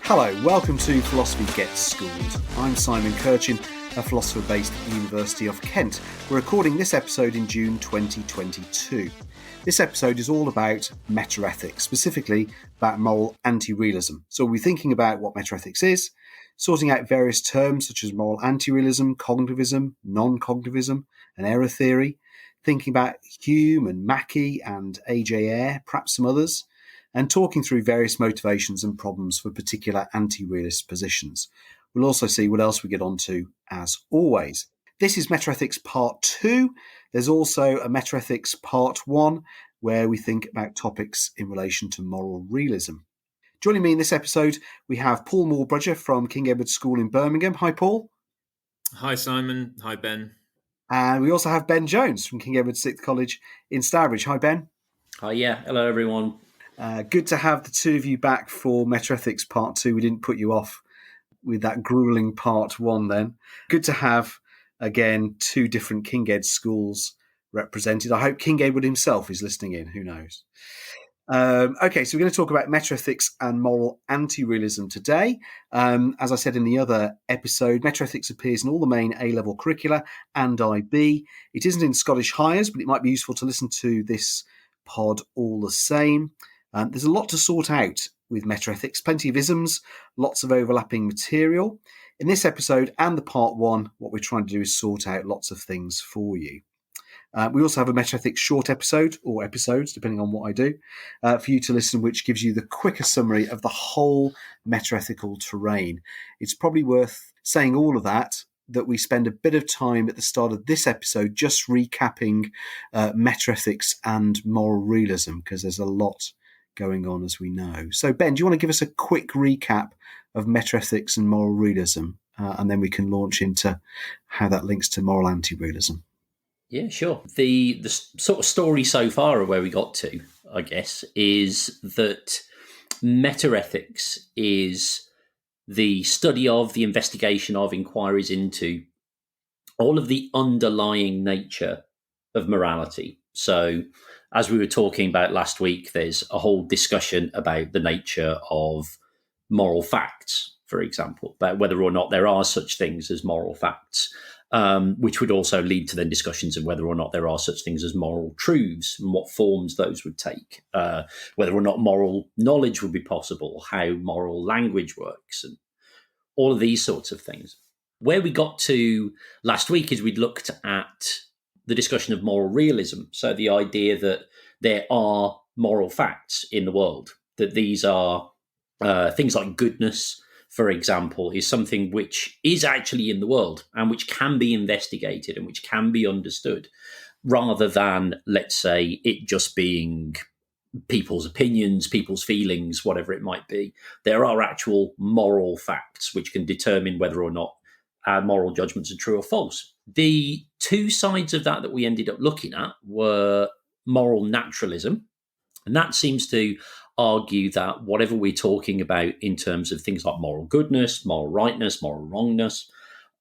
Hello, welcome to Philosophy Gets Schooled. I'm Simon Kirchin, a philosopher based at the University of Kent. We're recording this episode in June 2022. This episode is all about metaethics, specifically about moral anti-realism. So we'll be thinking about what metaethics is, sorting out various terms such as moral anti-realism, cognitivism, non-cognitivism, and error theory, thinking about Hume and Mackey and A.J. Ayer, perhaps some others, and talking through various motivations and problems for particular anti-realist positions. We'll also see what else we get onto as always. This is Metaethics Part 2. There's also a Metaethics Part 1 where we think about topics in relation to moral realism. Joining me in this episode, we have Paul Moore-Brudger from King Edward School in Birmingham. Hi, Paul. Hi, Simon. Hi, Ben. And we also have Ben Jones from King Edward Sixth College in Stourbridge. Hi, Ben. Hi, yeah. Hello, everyone. Good to have the two of you back for Metaethics Part 2. We didn't put you off with that grueling Part 1 then. Good to have, again, two different King Ed schools represented. I hope King Edward himself is listening in. Who knows? Okay, so we're going to talk about metaethics and moral anti-realism today. As I said in the other episode, metaethics appears in all the main A-level curricula and IB. It isn't in Scottish Highers, but it might be useful to listen to this pod all the same. There's a lot to sort out with metaethics, plenty of isms, lots of overlapping material. In this episode and the part 1, what we're trying to do is sort out lots of things for you. We also have a metaethics short episode, or episodes, depending on what I do, for you to listen, which gives you the quicker summary of the whole metaethical terrain. It's probably worth saying all of that we spend a bit of time at the start of this episode just recapping metaethics and moral realism, because there's a lot going on, as we know. So, Ben, do you want to give us a quick recap of metaethics and moral realism, and then we can launch into how that links to moral anti-realism? Yeah, sure. The sort of story so far of where we got to, I guess, is that metaethics is the study of, the investigation of, inquiries into all of the underlying nature of morality. So, as we were talking about last week, there's a whole discussion about the nature of moral facts, for example, about whether or not there are such things as moral facts, which would also lead to then discussions of whether or not there are such things as moral truths and what forms those would take, whether or not moral knowledge would be possible, how moral language works, and all of these sorts of things. Where we got to last week is we'd looked at the discussion of moral realism. So the idea that there are moral facts in the world, that these are things like goodness, for example, is something which is actually in the world and which can be investigated and which can be understood, rather than, let's say, it just being people's opinions, people's feelings, whatever it might be. There are actual moral facts which can determine whether or not our moral judgments are true or false. The two sides of that we ended up looking at were moral naturalism, and that seems to argue that whatever we're talking about in terms of things like moral goodness, moral rightness, moral wrongness,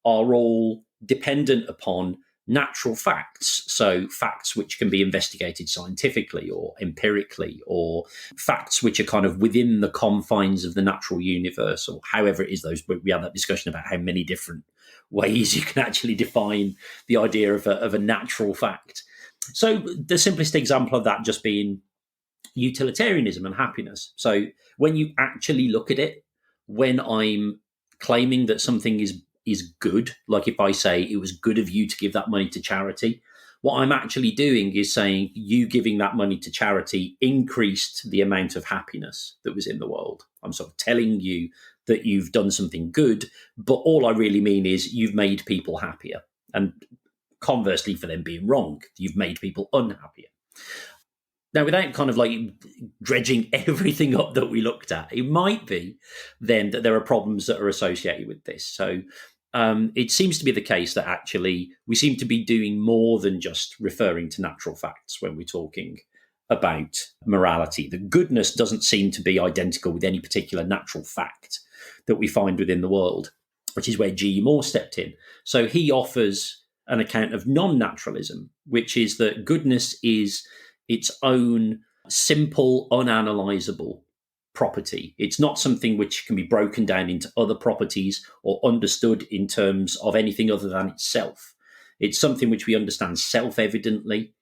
are all dependent upon natural facts. So facts which can be investigated scientifically or empirically, or facts which are kind of within the confines of the natural universe, or however it is those. We had that discussion about how many different ways you can actually define the idea of a natural fact. So the simplest example of that just being utilitarianism and happiness. So when you actually look at it, when I'm claiming that something is good, like if I say it was good of you to give that money to charity, what I'm actually doing is saying you giving that money to charity increased the amount of happiness that was in the world. I'm sort of telling you that you've done something good, but all I really mean is you've made people happier. And conversely, for them being wrong, you've made people unhappier. Now, without kind of like dredging everything up that we looked at, it might be then that there are problems that are associated with this. So it seems to be the case that actually we seem to be doing more than just referring to natural facts when we're talking about morality. The goodness doesn't seem to be identical with any particular natural fact that we find within the world, which is where G. Moore stepped in. So he offers an account of non-naturalism, which is that goodness is its own simple, unanalyzable property. It's not something which can be broken down into other properties or understood in terms of anything other than itself. It's something which we understand self-evidently,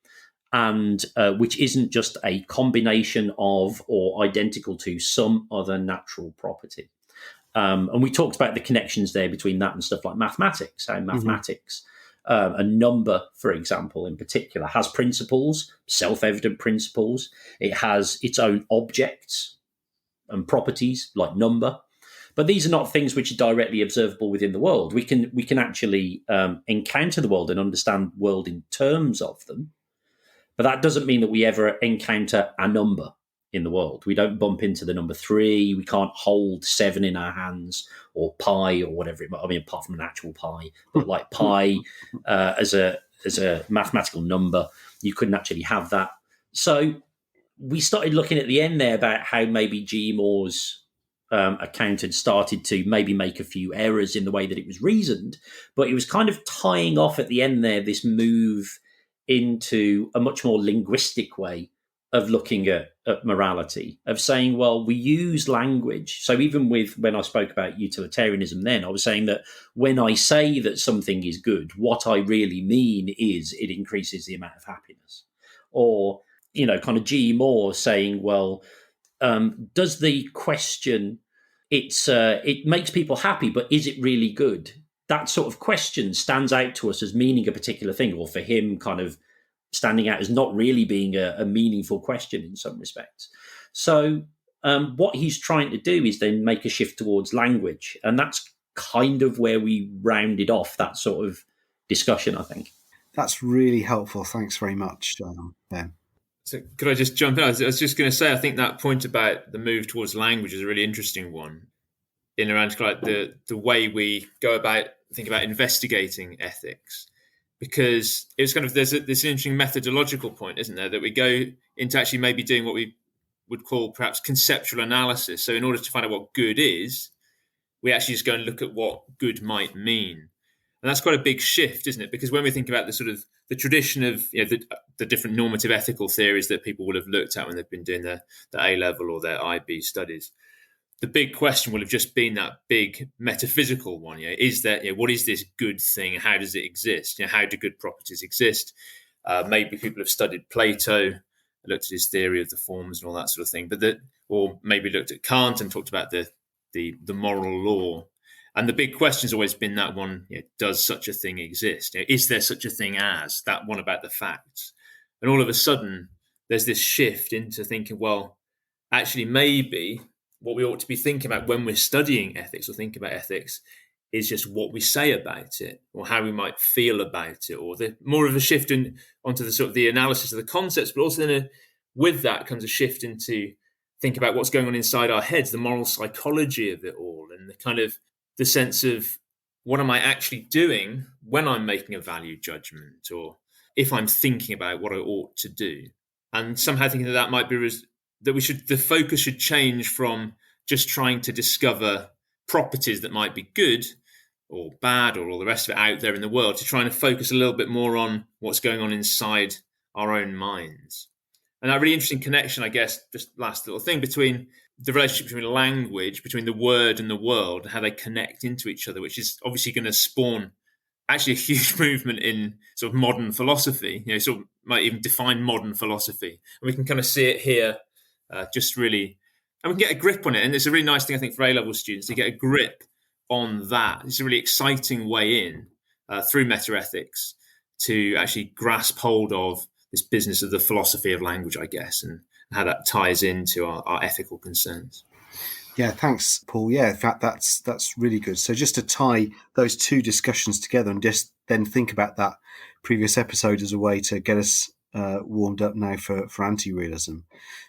and which isn't just a combination of or identical to some other natural property. And we talked about the connections there between that and stuff like mathematics. How mathematics, a number, for example, in particular, has principles, self-evident principles. It has its own objects and properties like number. But these are not things which are directly observable within the world. We can actually encounter the world and understand the world in terms of them. But that doesn't mean that we ever encounter a number in the world. We don't bump into the number 3. We can't hold 7 in our hands, or pi, or whatever it might. I mean, apart from an actual pi, but like pi as a mathematical number, you couldn't actually have that. So we started looking at the end there about how maybe G. Moore's account had started to maybe make a few errors in the way that it was reasoned, but it was kind of tying off at the end there this move into a much more linguistic way of looking at morality, of saying, well, we use language. So even with when I spoke about utilitarianism then, I was saying that when I say that something is good, what I really mean is it increases the amount of happiness. Or, kind of G. Moore saying, well, does the question, it makes people happy, but is it really good? That sort of question stands out to us as meaning a particular thing, or for him kind of standing out as not really being a meaningful question in some respects. So what he's trying to do is then make a shift towards language. And that's kind of where we rounded off that sort of discussion, I think. That's really helpful. Thanks very much, Ben. So could I just jump in? I was just going to say, I think that point about the move towards language is a really interesting one in around like the way we go about think about investigating ethics, because it's kind of there's this interesting methodological point, isn't there, that we go into actually maybe doing what we would call perhaps conceptual analysis. So in order to find out what good is, we actually just go and look at what good might mean. And that's quite a big shift, isn't it? Because when we think about the sort of the tradition of the different normative ethical theories that people will have looked at when they've been doing their A-level or their IB studies, the big question will have just been that big metaphysical one. Is there, what is this good thing? How does it exist? How do good properties exist? Maybe people have studied Plato, looked at his theory of the forms and all that sort of thing, or maybe looked at Kant and talked about the moral law. And the big question has always been that one: does such a thing exist? Is there such a thing as that one about the facts? And all of a sudden, there's this shift into thinking, well, actually, maybe what we ought to be thinking about when we're studying ethics or thinking about ethics is just what we say about it, or how we might feel about it, or more of a shift onto the sort of the analysis of the concepts, but also then with that comes a shift into think about what's going on inside our heads, the moral psychology of it all, and the kind of the sense of what am I actually doing when I'm making a value judgment, or if I'm thinking about what I ought to do. And somehow thinking that might be that the focus should change from just trying to discover properties that might be good or bad or all the rest of it out there in the world, to trying to focus a little bit more on what's going on inside our own minds. And that really interesting connection, I guess, just last little thing, between the relationship between language, between the word and the world, and how they connect into each other, which is obviously going to spawn actually a huge movement in sort of modern philosophy, sort of might even define modern philosophy. And we can kind of see it here, just really, and we can get a grip on it. And it's a really nice thing, I think, for A-level students to get a grip on that. It's a really exciting way in through metaethics to actually grasp hold of this business of the philosophy of language, I guess, and how that ties into our ethical concerns. Yeah, thanks, Paul. Yeah, in fact, that's really good. So just to tie those two discussions together and just then think about that previous episode as a way to get us warmed up now for anti-realism.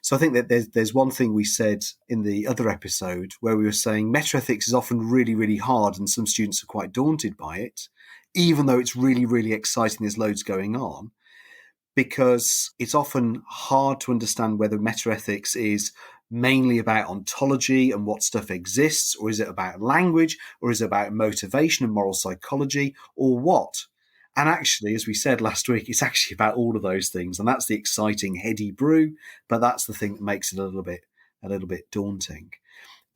So I think that there's one thing we said in the other episode where we were saying metaethics is often really, really hard and some students are quite daunted by it, even though it's really, really exciting, there's loads going on, because it's often hard to understand whether metaethics is mainly about ontology and what stuff exists, or is it about language, or is it about motivation and moral psychology, or what? And actually, as we said last week, it's actually about all of those things. And that's the exciting heady brew, but that's the thing that makes it a little bit a little bit daunting.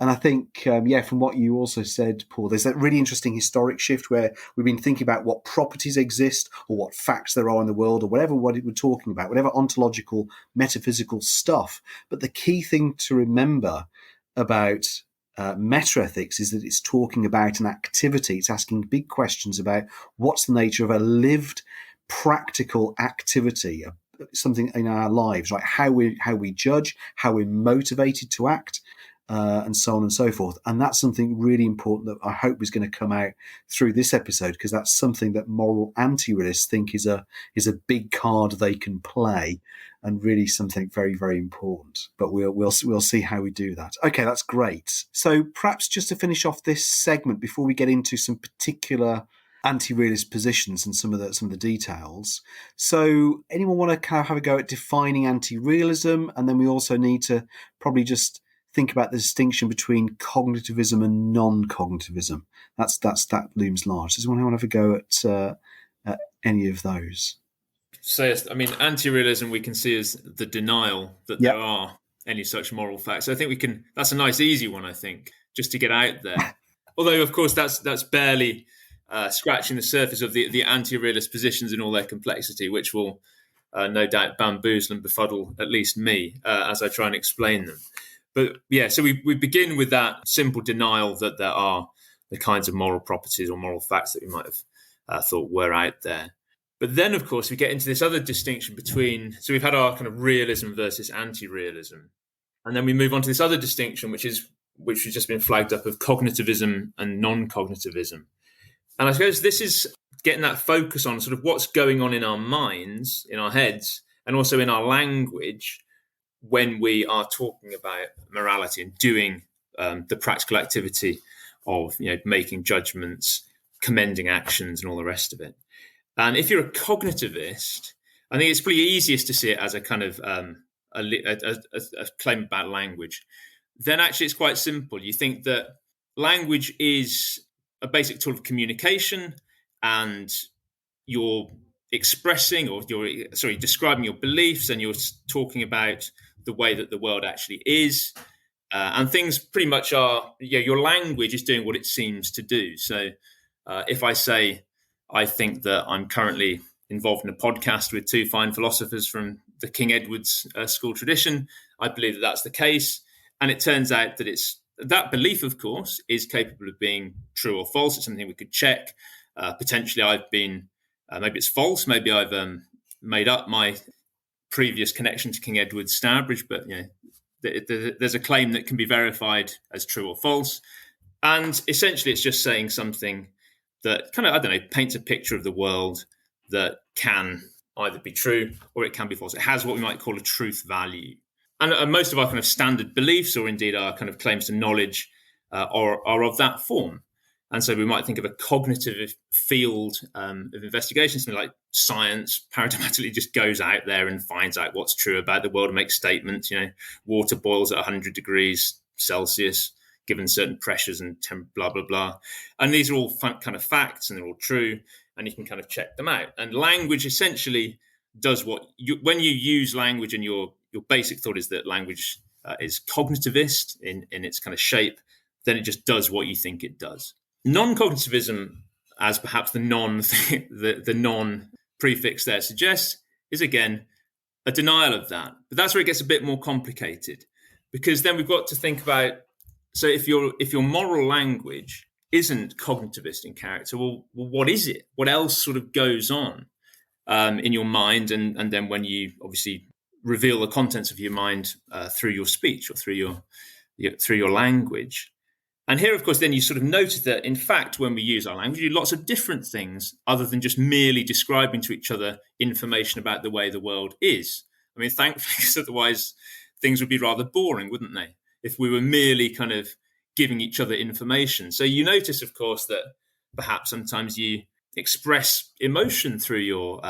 And I think, from what you also said, Paul, there's that really interesting historic shift where we've been thinking about what properties exist or what facts there are in the world or whatever what we're talking about, whatever ontological, metaphysical stuff. But the key thing to remember about metaethics is that it's talking about an activity. It's asking big questions about what's the nature of a lived, practical activity, something in our lives, right? How we judge, how we're motivated to act, and so on and so forth. And that's something really important that I hope is going to come out through this episode, because that's something that moral anti-realists think is a big card they can play, and really something very, very important. But we'll see how we do that. Okay, that's great. So perhaps just to finish off this segment before we get into some particular anti-realist positions and some of the details. So anyone want to kind of have a go at defining anti-realism? And then we also need to probably just think about the distinction between cognitivism and non-cognitivism. That looms large. Does anyone want to have a go at any of those? So, I mean, anti-realism we can see as the denial that there are any such moral facts. So I think that's a nice, easy one, I think, just to get out there. Although, of course, that's barely scratching the surface of the anti-realist positions in all their complexity, which will no doubt bamboozle and befuddle at least me as I try and explain them. But so we begin with that simple denial that there are the kinds of moral properties or moral facts that we might have thought were out there. But then, of course, we get into this other distinction between, so we've had our kind of realism versus anti-realism. And then we move on to this other distinction, which has just been flagged up, of cognitivism and non-cognitivism. And I suppose this is getting that focus on sort of what's going on in our minds, in our heads, and also in our language when we are talking about morality and doing the practical activity of making judgments, commending actions, and all the rest of it. And if you're a cognitivist, I think it's pretty easiest to see it as a kind of a claim about language. Then actually it's quite simple. You think that language is a basic tool of communication, and you're expressing or describing your beliefs, and you're talking about the way that the world actually is. And things pretty much are, your language is doing what it seems to do. So if I say, I think that I'm currently involved in a podcast with two fine philosophers from the King Edward's school tradition, I believe that that's the case. And it turns out that that belief, of course, is capable of being true or false. It's something we could check. Potentially I've been, maybe it's false. Maybe I've made up my previous connection to King Edward's Stourbridge, but there's a claim that can be verified as true or false. And essentially it's just saying something that kind of, paints a picture of the world that can either be true or it can be false. It has what we might call a truth value. And most of our kind of standard beliefs, or indeed our kind of claims to knowledge, are of that form. And so we might think of a cognitive field of investigation, something like science paradigmatically just goes out there and finds out what's true about the world and makes statements. Water boils at 100 degrees Celsius, given certain pressures and blah, blah, blah. And these are all kind of facts, and they're all true, and you can kind of check them out. And language essentially does when you use language, and your basic thought is that language is cognitivist in its kind of shape, then it just does what you think it does. Non-cognitivism, as perhaps the non prefix there suggests, is again a denial of that. But that's where it gets a bit more complicated, because then we've got to think about, so if your moral language isn't cognitivist in character, well, what is it? What else sort of goes on in your mind, and then when you obviously reveal the contents of your mind through your speech or through your language? And here, of course, then you sort of notice that, in fact, when we use our language, we do lots of different things other than just merely describing to each other information about the way the world is. I mean, thankfully, because otherwise things would be rather boring, wouldn't they, if we were merely kind of giving each other information. So you notice, of course, that perhaps sometimes you express emotion through your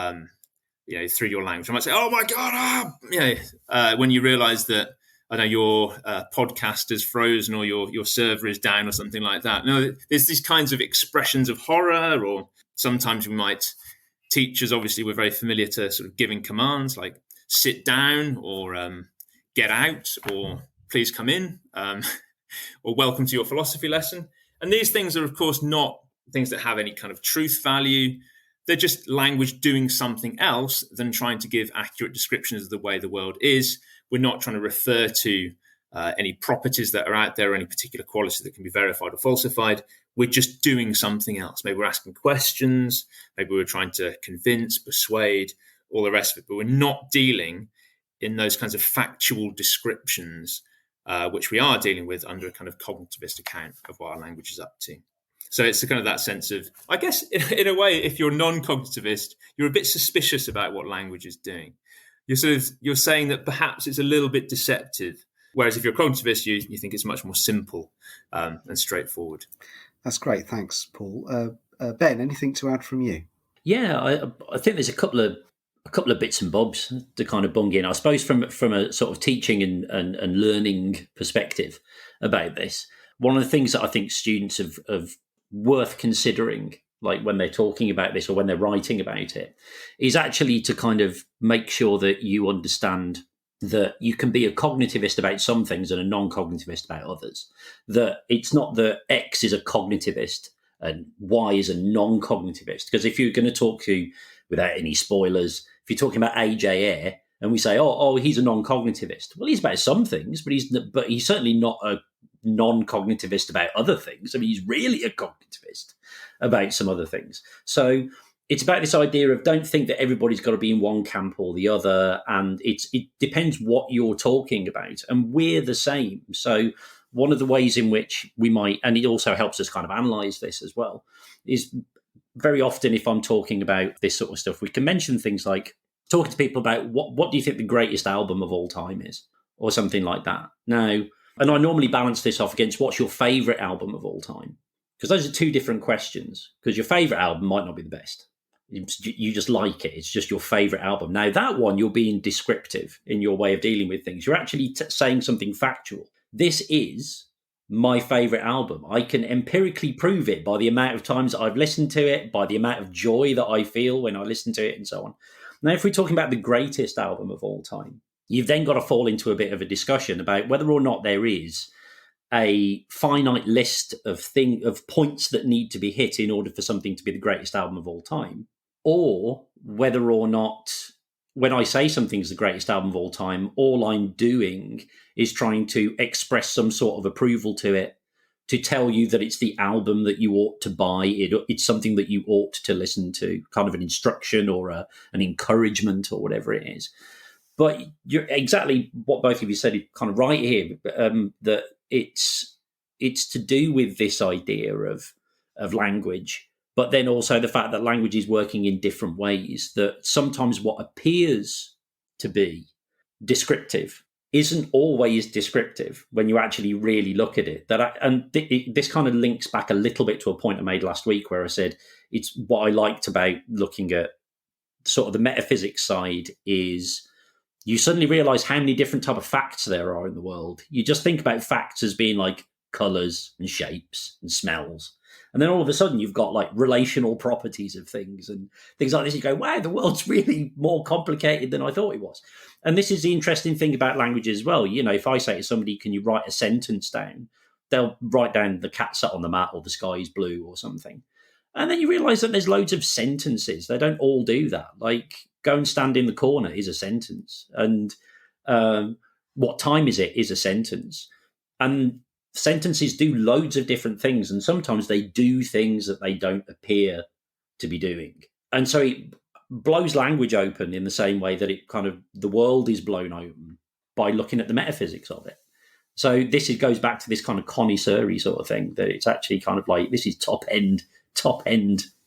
through your language. I might say, "Oh my God!" When you realise that, I know, your podcast is frozen, or your server is down, or something like that. No, there's these kinds of expressions of horror, or sometimes teachers, obviously, we're very familiar to sort of giving commands like sit down, or get out, or please come in, or welcome to your philosophy lesson. And these things are, of course, not things that have any kind of truth value. They're just language doing something else than trying to give accurate descriptions of the way the world is. We're not trying to refer to any properties that are out there or any particular quality that can be verified or falsified. We're just doing something else. Maybe we're asking questions. Maybe we're trying to convince, persuade, all the rest of it. But we're not dealing in those kinds of factual descriptions, which we are dealing with under a kind of cognitivist account of what our language is up to. So it's kind of that sense of, I guess, in a way, if you're non-cognitivist, you're a bit suspicious about what language is doing. You're saying that perhaps it's a little bit deceptive. Whereas if you're a cognitivist, you think it's much more simple and straightforward. That's great. Thanks, Paul. Ben, anything to add from you? Yeah, I think there's a couple of bits and bobs to kind of bung in. I suppose from a sort of teaching and learning perspective about this, one of the things that I think students have worth considering, like when they're talking about this or when they're writing about it, is actually to kind of make sure that you understand that you can be a cognitivist about some things and a non-cognitivist about others. That it's not that X is a cognitivist and Y is a non-cognitivist. Because if you're going to talk to, without any spoilers, if you're talking about AJ Ayer and we say, oh, he's a non-cognitivist. Well, he's about some things, but he's certainly not a non-cognitivist about other things. I mean, he's really a cognitivist about some other things. So it's about this idea of don't think that everybody's got to be in one camp or the other. And it depends what you're talking about. And we're the same. So one of the ways in which we might, and it also helps us kind of analyze this as well, is very often if I'm talking about this sort of stuff, we can mention things like talking to people about what do you think the greatest album of all time is, or something like that. Now, and I normally balance this off against what's your favorite album of all time, because those are two different questions, because your favorite album might not be the best. You just like it. It's just your favorite album. Now, that one, you're being descriptive in your way of dealing with things. You're actually saying something factual. This is my favorite album. I can empirically prove it by the amount of times that I've listened to it, by the amount of joy that I feel when I listen to it, and so on. Now, if we're talking about the greatest album of all time, you've then got to fall into a bit of a discussion about whether or not there is a finite list of points that need to be hit in order for something to be the greatest album of all time, or whether or not when I say something's the greatest album of all time, all I'm doing is trying to express some sort of approval to it, to tell you that it's the album that you ought to buy. It's something that you ought to listen to, kind of an instruction or an encouragement or whatever it is. But you're exactly what both of you said, kind of right here, that it's to do with this idea of language, but then also the fact that language is working in different ways, that sometimes what appears to be descriptive isn't always descriptive when you actually really look at it. This kind of links back a little bit to a point I made last week where I said it's what I liked about looking at sort of the metaphysics side is you suddenly realize how many different type of facts there are in the world. You just think about facts as being like colors and shapes and smells. And then all of a sudden you've got like relational properties of things and things like this. You go, wow, the world's really more complicated than I thought it was. And this is the interesting thing about language as well. You know, if I say to somebody, can you write a sentence down? They'll write down the cat sat on the mat or the sky is blue or something. And then you realize that there's loads of sentences. They don't all do that. Like go and stand in the corner is a sentence. And what time is it is a sentence. And sentences do loads of different things, and sometimes they do things that they don't appear to be doing. And so it blows language open in the same way that it kind of the world is blown open by looking at the metaphysics of it. So this goes back to this kind of connoisseur-y sort of thing, that it's actually kind of like this is top end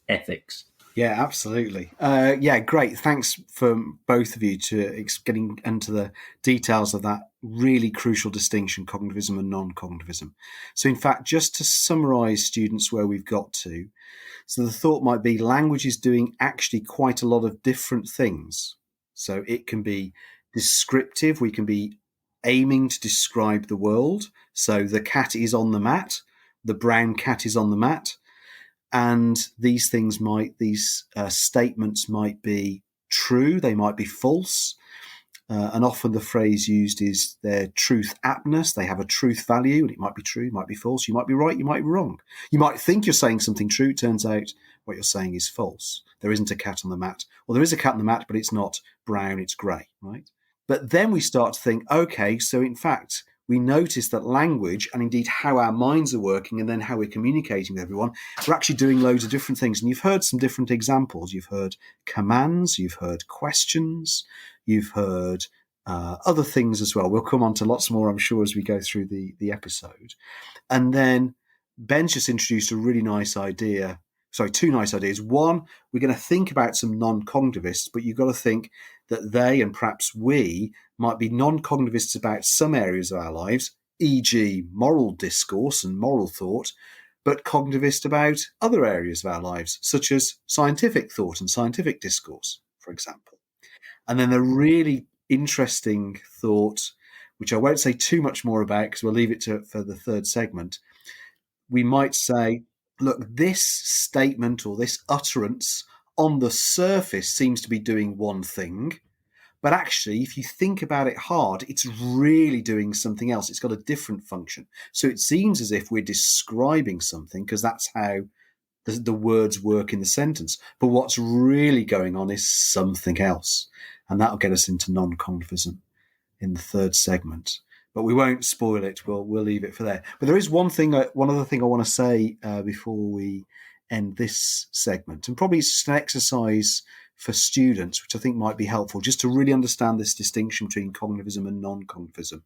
ethics. Yeah, absolutely. Yeah, great. Thanks for both of you to getting into the details of that really crucial distinction, cognitivism and non-cognitivism. So in fact, just to summarize, students, where we've got to, so the thought might be language is doing actually quite a lot of different things. So it can be descriptive. We can be aiming to describe the world. So the cat is on the mat. The brown cat is on the mat. And these statements might be true, they might be false, And often the phrase used is their truth aptness. They have a truth value, and it might be true, it might be false, you might be right, you might be wrong. You might think you're saying something true, it turns out what you're saying is false. There isn't a cat on the mat. Or there is a cat on the mat, but it's not brown, it's grey, right? But then we start to think, okay, so in fact, we notice that language, and indeed how our minds are working and then how we're communicating with everyone, we're actually doing loads of different things. And you've heard some different examples. You've heard commands, you've heard questions, you've heard other things as well. We'll come on to lots more, I'm sure, as we go through the episode. And then Ben's just introduced a really nice idea. Sorry, two nice ideas. One, we're going to think about some non-cognitivists, but you've got to think that they, and perhaps we, might be non-cognitivists about some areas of our lives, e.g. moral discourse and moral thought, but cognitivist about other areas of our lives, such as scientific thought and scientific discourse, for example. And then the really interesting thought, which I won't say too much more about because we'll leave it for the third segment, we might say, look, this statement or this utterance on the surface seems to be doing one thing, but actually, if you think about it hard, it's really doing something else. It's got a different function. So it seems as if we're describing something because that's how the words work in the sentence. But what's really going on is something else. And that'll get us into non-cognitivism in the third segment. But we won't spoil it. We'll leave it for there. But there is one other thing I want to say before we end this segment. And probably it's just an exercise for students, which I think might be helpful, just to really understand this distinction between cognitivism and non-cognitivism.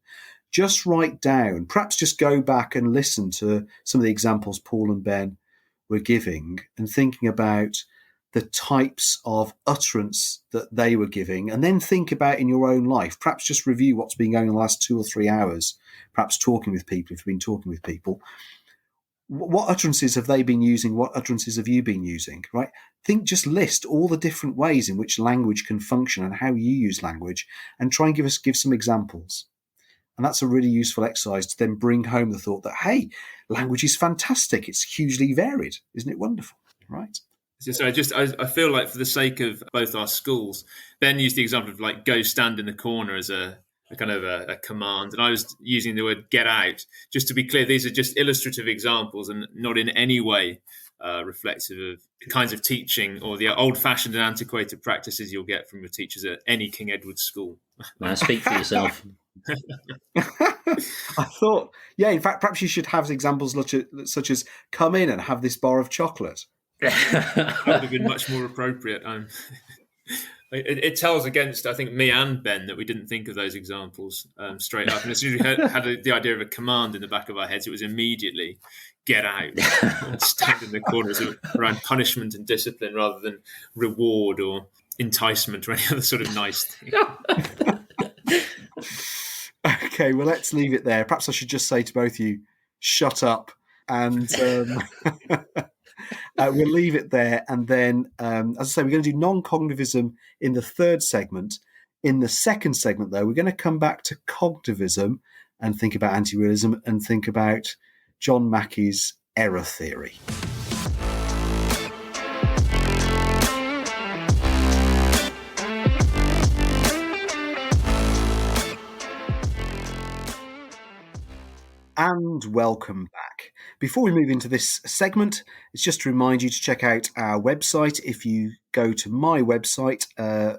Just write down, perhaps just go back and listen to some of the examples Paul and Ben were giving and thinking about the types of utterance that they were giving, and then think about in your own life. Perhaps just review what's been going on the last 2 or 3 hours, perhaps talking with people, if you've been talking with people. What utterances have they been using? What utterances have you been using, right? Just list all the different ways in which language can function and how you use language, and try and give some examples. And that's a really useful exercise to then bring home the thought that, hey, language is fantastic. It's hugely varied. Isn't it wonderful, right? So I feel like for the sake of both our schools, Ben used the example of like go stand in the corner as a kind of a command, and I was using the word get out. Just to be clear, these are just illustrative examples and not in any way reflective of the kinds of teaching or the old-fashioned and antiquated practices you'll get from your teachers at any King Edward school. Now speak for yourself. I thought, in fact, perhaps you should have examples such as come in and have this bar of chocolate. That would have been much more appropriate. It tells against, I think, me and Ben that we didn't think of those examples straight up. And as soon as we had the idea of a command in the back of our heads, it was immediately get out, stand in the corners around punishment and discipline rather than reward or enticement or any other sort of nice thing. Okay, well, let's leave it there. Perhaps I should just say to both of you, shut up. And we'll leave it there. And then, as I say, we're going to do non-cognitivism in the third segment. In the second segment, though, we're going to come back to cognitivism and think about anti-realism and think about John Mackey's error theory. And welcome back. Before we move into this segment, it's just to remind you to check out our website. If you go to my website,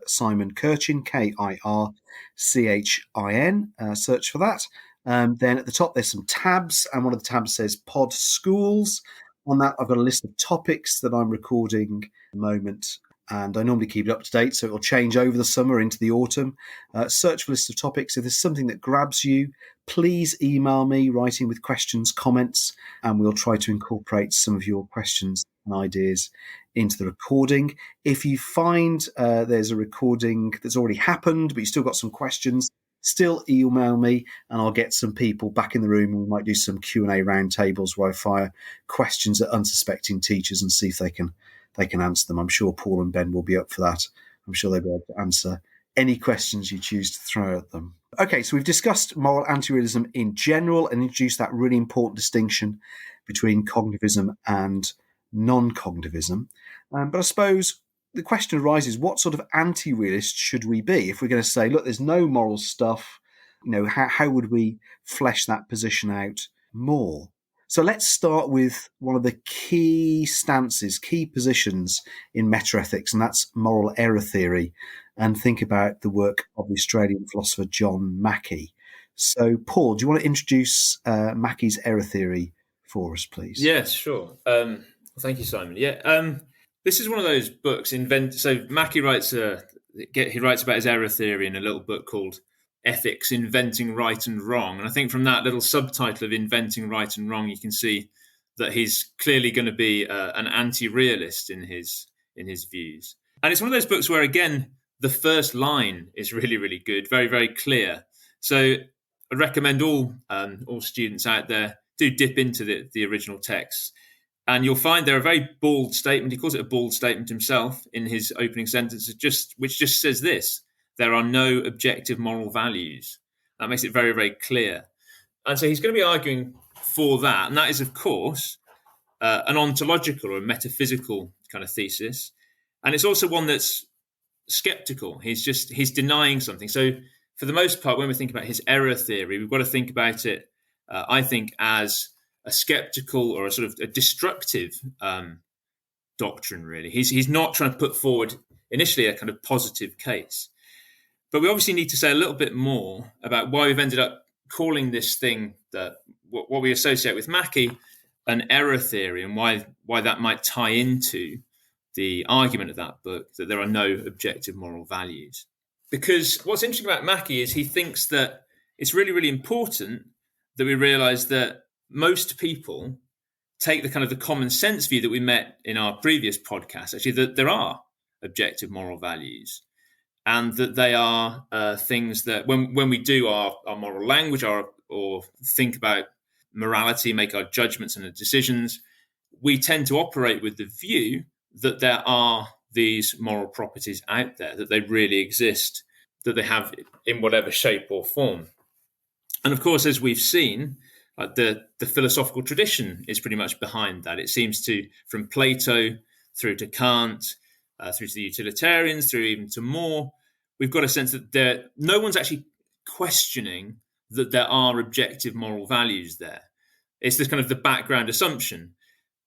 Simon Kirchin, Kirchin, search for that. Then at the top, there's some tabs, and one of the tabs says Pod Schools. On that, I've got a list of topics that I'm recording at the moment, and I normally keep it up to date, so it'll change over the summer into the autumn. Search for a list of topics. If there's something that grabs you, please email me, writing with questions, comments, and we'll try to incorporate some of your questions and ideas into the recording. If you find there's a recording that's already happened, but you still got some questions, still email me and I'll get some people back in the room, and we might do some Q&A roundtables where I fire questions at unsuspecting teachers and see if they can answer them. I'm sure Paul and Ben will be up for that. I'm sure they'll be able to answer any questions you choose to throw at them. Okay, so we've discussed moral anti-realism in general and introduced that really important distinction between cognitivism and non-cognitivism. But I suppose the question arises, what sort of anti-realist should we be? If we're going to say, look, there's no moral stuff, how would we flesh that position out more? So let's start with one of the key stances, key positions in metaethics, and that's moral error theory, and think about the work of the Australian philosopher John Mackey. So, Paul, do you want to introduce Mackey's error theory for us, please? Yes, sure. Thank you, Simon. Yeah, this is one of those books. So Mackey writes about his error theory in a little book called Ethics: Inventing Right and Wrong. And I think from that little subtitle of Inventing Right and Wrong, you can see that he's clearly going to be an anti-realist in his views. And it's one of those books where, again, the first line is really, really good, very, very clear. So I'd recommend all students out there do dip into the original text. And you'll find there a very bald statement. He calls it a bald statement himself in his opening sentence, which just says this: there are no objective moral values. That makes it very, very clear. And so he's going to be arguing for that. And that is, of course, an ontological or a metaphysical kind of thesis. And it's also one that's skeptical. He's denying something. So for the most part, when we think about his error theory, we've got to think about it, I think, as a skeptical or a sort of a destructive doctrine, really. He's not trying to put forward initially a kind of positive case. But we obviously need to say a little bit more about why we've ended up calling this thing that what we associate with Mackey an error theory, and why that might tie into the argument of that book that there are no objective moral values. Because what's interesting about Mackey is he thinks that it's really, really important that we realise that most people take the kind of the common sense view that we met in our previous podcast, actually, that there are objective moral values, and that they are things that when we do our moral language or think about morality, make our judgments and our decisions, we tend to operate with the view that there are these moral properties out there, that they really exist, that they have in whatever shape or form. And of course, as we've seen, the philosophical tradition is pretty much behind that. It seems to, from Plato through to Kant, through to the utilitarians, through even to More, we've got a sense that no one's actually questioning that there are objective moral values there. It's this kind of the background assumption.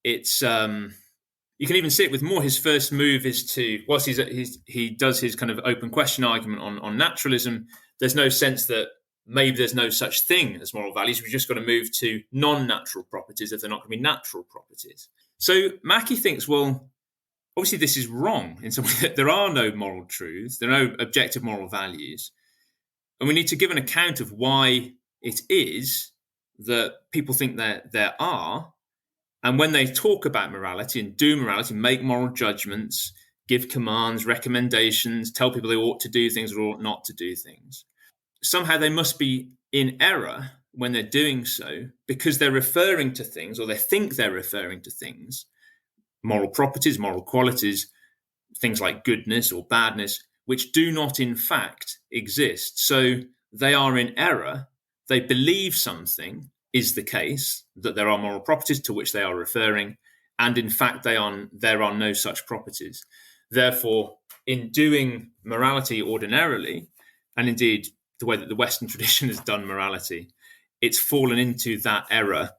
It's you can even see it with More. His first move is to, whilst he does his kind of open question argument on naturalism, there's no sense that maybe there's no such thing as moral values. We've just got to move to non-natural properties if they're not going to be natural properties. So Mackey thinks, well, obviously this is wrong in some way, that there are no moral truths, there are no objective moral values. And we need to give an account of why it is that people think that there are. And when they talk about morality and do morality, make moral judgments, give commands, recommendations, tell people they ought to do things or ought not to do things, somehow they must be in error when they're doing so, because they're referring to things, or they think they're referring to things, moral properties, moral qualities, things like goodness or badness, which do not in fact exist. So they are in error. They believe something is the case, that there are moral properties to which they are referring, and in fact there are no such properties. Therefore, in doing morality ordinarily, and indeed the way that the Western tradition has done morality, it's fallen into that error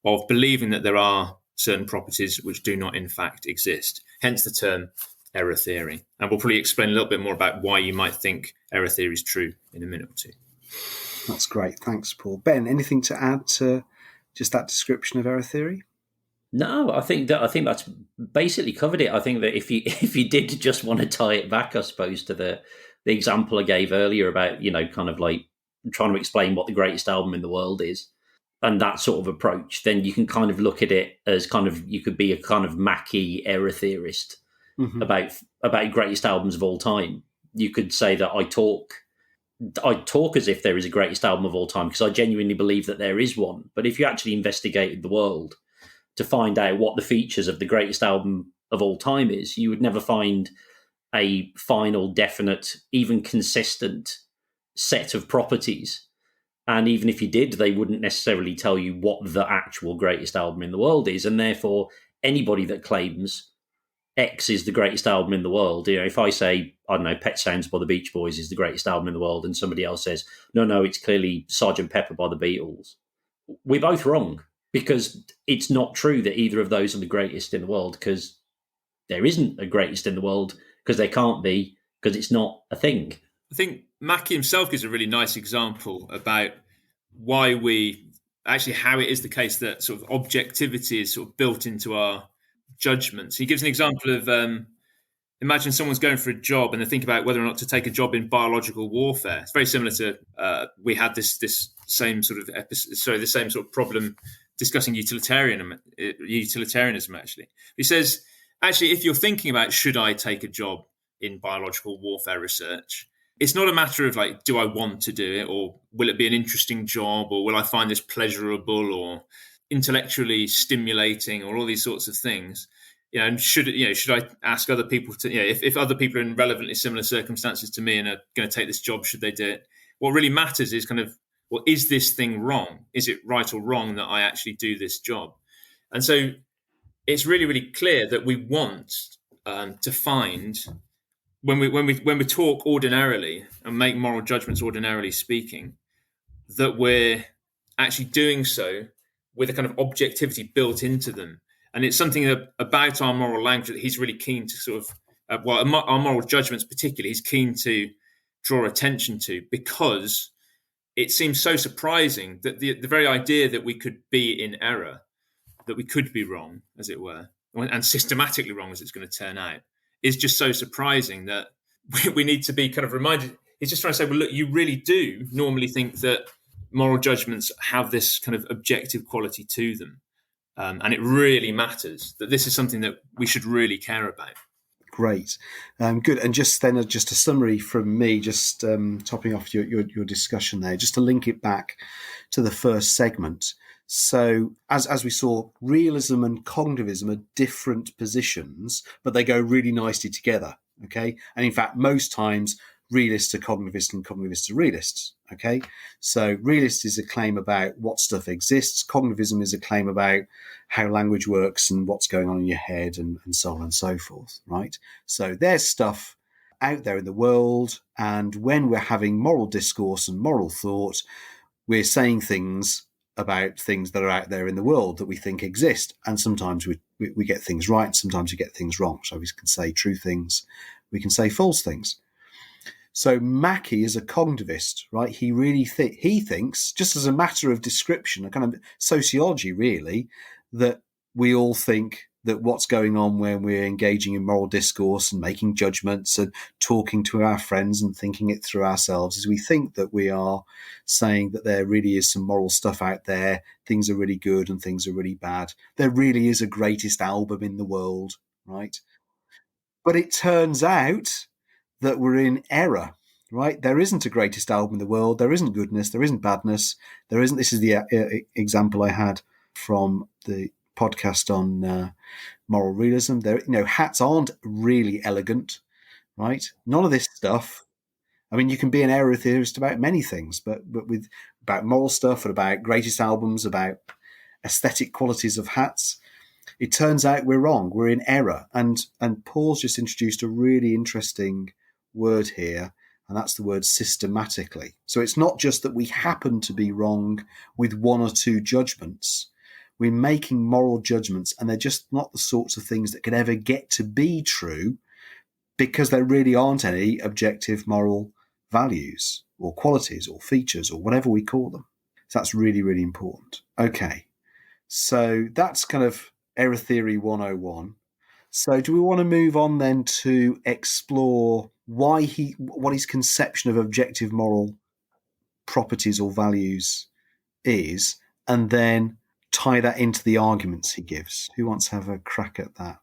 of believing that there are certain properties which do not in fact exist. Hence the term error theory. And we'll probably explain a little bit more about why you might think error theory is true in a minute or two. That's great. Thanks, Paul. Ben, anything to add to just that description of error theory? No, I think that's basically covered it. I think that if you did just want to tie it back, I suppose, to the example I gave earlier about, kind of like trying to explain what the greatest album in the world is, and that sort of approach, then you can kind of look at it as kind of, you could be a kind of Mackey error theorist about greatest albums of all time. You could say that I talk as if there is a greatest album of all time because I genuinely believe that there is one. But if you actually investigated the world to find out what the features of the greatest album of all time is, you would never find a final, definite, even consistent set of properties. And even if you did, they wouldn't necessarily tell you what the actual greatest album in the world is. And therefore, anybody that claims X is the greatest album in the world. If I say, I don't know, Pet Sounds by the Beach Boys is the greatest album in the world, and somebody else says, no, it's clearly Sergeant Pepper by the Beatles, we're both wrong, because it's not true that either of those are the greatest in the world, because there isn't a greatest in the world, because there can't be, because it's not a thing. I think Mackie himself gives a really nice example about why how it is the case that sort of objectivity is sort of built into our judgments. He gives an example of imagine someone's going for a job and they think about whether or not to take a job in biological warfare. It's very similar to we had this same sort of the same sort of problem discussing utilitarianism. Actually, he says, actually, if you're thinking about should I take a job in biological warfare research, it's not a matter of like, do I want to do it, or will it be an interesting job, or will I find this pleasurable or intellectually stimulating, or all these sorts of things. And should I ask other people to, if other people are in relevantly similar circumstances to me and are going to take this job, should they do it? What really matters is kind of, well, is this thing wrong? Is it right or wrong that I actually do this job? And so it's really, really clear that we want to find, when we talk ordinarily and make moral judgments ordinarily speaking, that we're actually doing so with a kind of objectivity built into them. And it's something about our moral language that he's really keen to sort of, our moral judgments particularly, he's keen to draw attention to, because it seems so surprising that the very idea that we could be in error, that we could be wrong, as it were, and systematically wrong as it's going to turn out, is just so surprising that we need to be kind of reminded. He's just trying to say, well, look, you really do normally think that moral judgments have this kind of objective quality to them. And it really matters that this is something that we should really care about. Great. Good. And just a summary from me, just topping off your discussion there, just to link it back to the first segment. So as we saw, realism and cognitivism are different positions, but they go really nicely together. Okay. And in fact, most times realists are cognitivists and cognitivists are realists. Okay. So realist is a claim about what stuff exists. Cognitivism is a claim about how language works and what's going on in your head and so on and so forth. Right. So there's stuff out there in the world. And when we're having moral discourse and moral thought, we're saying things about things that are out there in the world that we think exist. And sometimes we get things right. Sometimes we get things wrong. So we can say true things. We can say false things. So Mackie is a cognitivist, right? He really he thinks, just as a matter of description, a kind of sociology really, that we all think that what's going on when we're engaging in moral discourse and making judgments and talking to our friends and thinking it through ourselves is we think that we are saying that there really is some moral stuff out there. Things are really good and things are really bad. There really is a greatest album in the world, right? But it turns out that we're in error, right? There isn't a greatest album in the world. There isn't goodness. There isn't badness. There isn't. This is the example I had from the podcast on moral realism. There, hats aren't really elegant, right? None of this stuff. I mean, you can be an error theorist about many things, but about moral stuff and about greatest albums, about aesthetic qualities of hats, it turns out we're wrong. We're in error. And Paul's just introduced a really interesting word here, and that's the word systematically. So it's not just that we happen to be wrong with one or two judgments. We're making moral judgments, and they're just not the sorts of things that could ever get to be true because there really aren't any objective moral values or qualities or features or whatever we call them. So that's really, really important. Okay. So that's kind of Error Theory 101. So do we want to move on then to explore what his conception of objective moral properties or values is, and then tie that into the arguments he gives? Who wants to have a crack at that?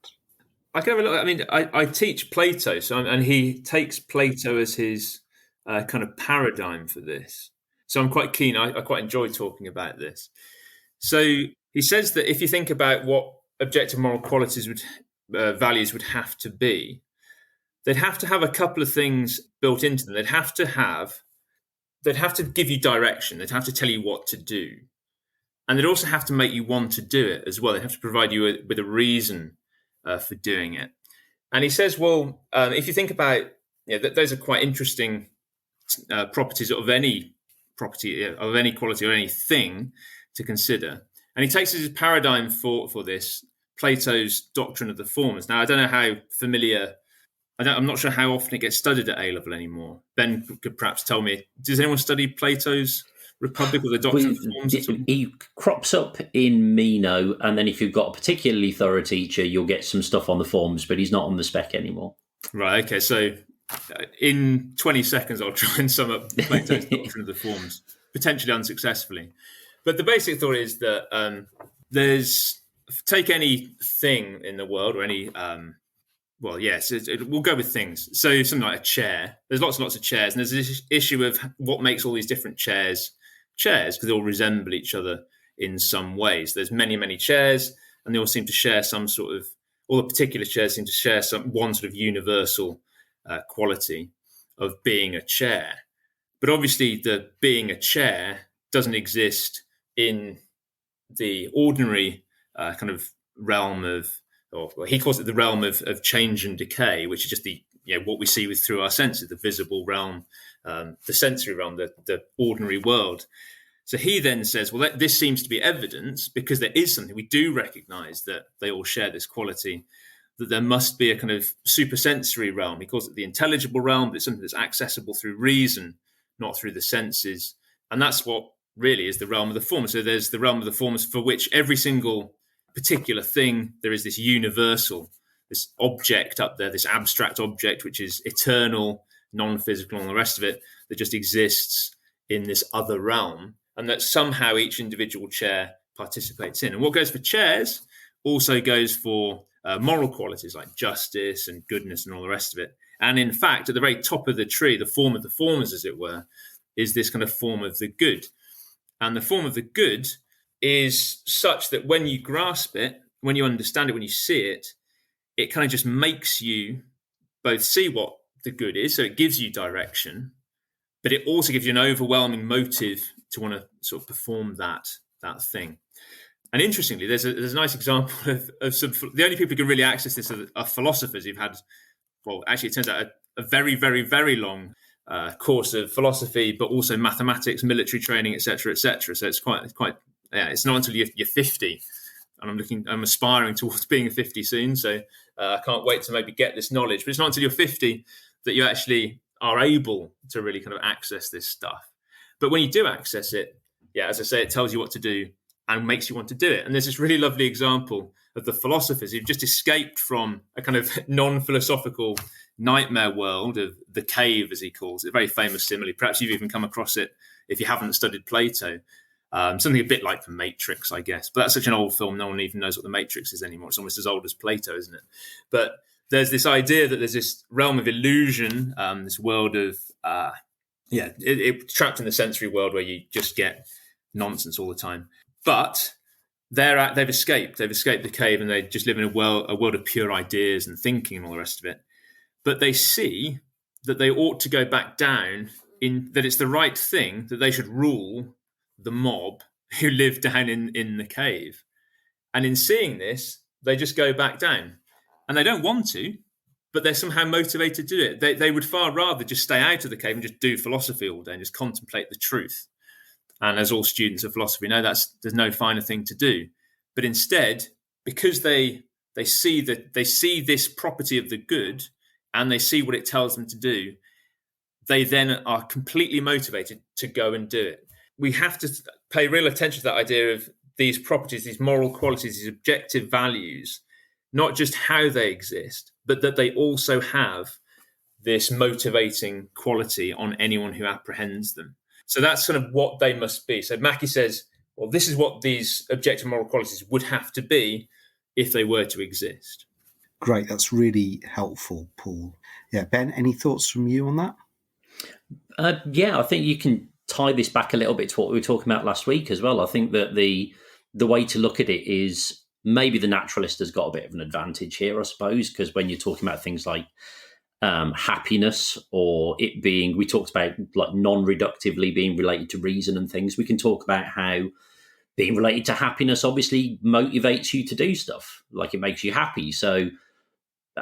I can have a look. I mean, I teach Plato, and he takes Plato as his kind of paradigm for this. So I'm quite keen. I quite enjoy talking about this. So he says that if you think about what objective moral qualities values would have to be, they'd have to have a couple of things built into them. They'd have to give you direction. They'd have to tell you what to do. And they'd also have to make you want to do it as well. They'd have to provide you with a reason for doing it. And he says, well, if you think about, those are quite interesting properties of any property, of any quality or anything to consider. And he takes as his paradigm for this Plato's doctrine of the forms. Now, I don't know how familiar, I'm not sure how often it gets studied at A-level anymore. Ben could perhaps tell me, does anyone study Plato's Republic or the doctrine of forms at all? He crops up in Meno, and then if you've got a particularly thorough teacher, you'll get some stuff on the forms, but he's not on the spec anymore. Right, okay, so in 20 seconds, I'll try and sum up Plato's doctrine of the forms, potentially unsuccessfully. But the basic thought is that take anything in the world or any, we'll go with things. So something like a chair. There's lots and lots of chairs, and there's this issue of what makes all these different chairs, because they all resemble each other in some ways. There's many, many chairs, and they all seem to share all the particular chairs seem to share one sort of universal quality of being a chair. But obviously the being a chair doesn't exist in the ordinary kind of realm of, or he calls it the realm of change and decay, which is just what we see through our senses, the visible realm, the sensory realm, the ordinary world. So he then says, well, this seems to be evidence, because there is something we do recognize that they all share this quality, that there must be a kind of supersensory realm. He calls it the intelligible realm, but it's something that's accessible through reason, not through the senses. And that's what really is the realm of the forms. So there's the realm of the forms for which every single particular thing, there is this universal, this object up there, this abstract object, which is eternal, non-physical, and all the rest of it, that just exists in this other realm, and that somehow each individual chair participates in. And what goes for chairs also goes for moral qualities like justice and goodness and all the rest of it. And in fact, at the very top of the tree, the form of the forms, as it were, is this kind of form of the good. And the form of the good is such that when you grasp it, when you understand it, when you see it, it kind of just makes you both see what the good is, so it gives you direction, but it also gives you an overwhelming motive to want to sort of perform that thing. And interestingly, there's a nice example of some, the only people who can really access this are philosophers who've had, well, actually it turns out a very, very, very long course of philosophy, but also mathematics, military training, etc., etc. So it's quite. It's not until you're 50, and I'm aspiring towards being 50 soon. So I can't wait to maybe get this knowledge. But it's not until you're 50 that you actually are able to really kind of access this stuff. But when you do access it, as I say, it tells you what to do and makes you want to do it. And there's this really lovely example of the philosophers who've just escaped from a kind of non-philosophical nightmare world of the cave, as he calls it, a very famous simile. Perhaps you've even come across it if you haven't studied Plato. Something a bit like The Matrix, I guess. But that's such an old film, no one even knows what The Matrix is anymore. It's almost as old as Plato, isn't it? But there's this idea that there's this realm of illusion, this world of, trapped in the sensory world where you just get nonsense all the time. But they've escaped. They've escaped the cave, and they just live in a world of pure ideas and thinking and all the rest of it. But they see that they ought to go back down, that it's the right thing, that they should rule the mob who live down in the cave. And in seeing this, they just go back down. And they don't want to, but they're somehow motivated to do it. They would far rather just stay out of the cave and just do philosophy all day and just contemplate the truth. And as all students of philosophy know, there's no finer thing to do. But instead, because they see this property of the good, and they see what it tells them to do, they then are completely motivated to go and do it. We have to pay real attention to that idea of these properties, these moral qualities, these objective values, not just how they exist, but that they also have this motivating quality on anyone who apprehends them. So that's sort of what they must be. So Mackie says, well, this is what these objective moral qualities would have to be if they were to exist. Great. That's really helpful, Paul. Yeah, Ben, any thoughts from you on that? I think you can tie this back a little bit to what we were talking about last week as well. I think that the way to look at it is maybe the naturalist has got a bit of an advantage here, I suppose, because when you're talking about things like happiness, or it being, we talked about like non-reductively being related to reason and things, we can talk about how being related to happiness obviously motivates you to do stuff, like it makes you happy. So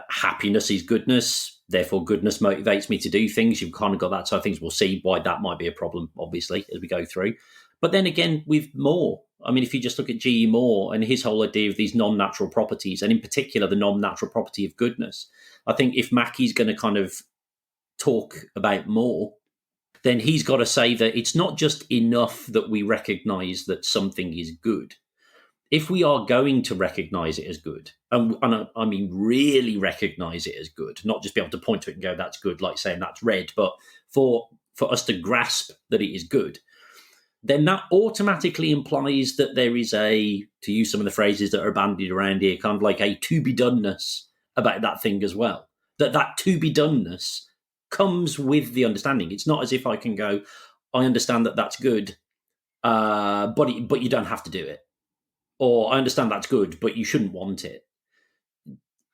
happiness is goodness, therefore goodness motivates me to do things. You've kind of got that side of things. We'll see why that might be a problem, obviously, as we go through. But then again, with Moore, I mean, if you just look at G.E. Moore and his whole idea of these non-natural properties, and in particular the non-natural property of goodness, I think if Mackie's going to kind of talk about Moore, then he's got to say that it's not just enough that we recognize that something is good. If we are going to recognize it as good, and I mean really recognize it as good, not just be able to point to it and go, that's good, like saying that's red, but for us to grasp that it is good, then that automatically implies that there is a, to use some of the phrases that are bandied around here, kind of like a to-be-doneness about that thing as well. That to-be-doneness comes with the understanding. It's not as if I can go, I understand that that's good, but you don't have to do it. Or I understand that's good, but you shouldn't want it.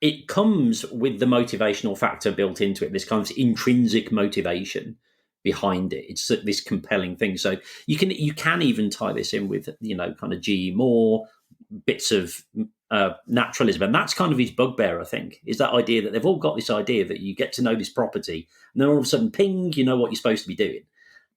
It comes with the motivational factor built into it, this kind of intrinsic motivation behind it. It's this compelling thing. So you can even tie this in with, kind of G.E. Moore, bits of naturalism. And that's kind of his bugbear, I think, is that idea that they've all got this idea that you get to know this property, and then all of a sudden, ping, you know what you're supposed to be doing.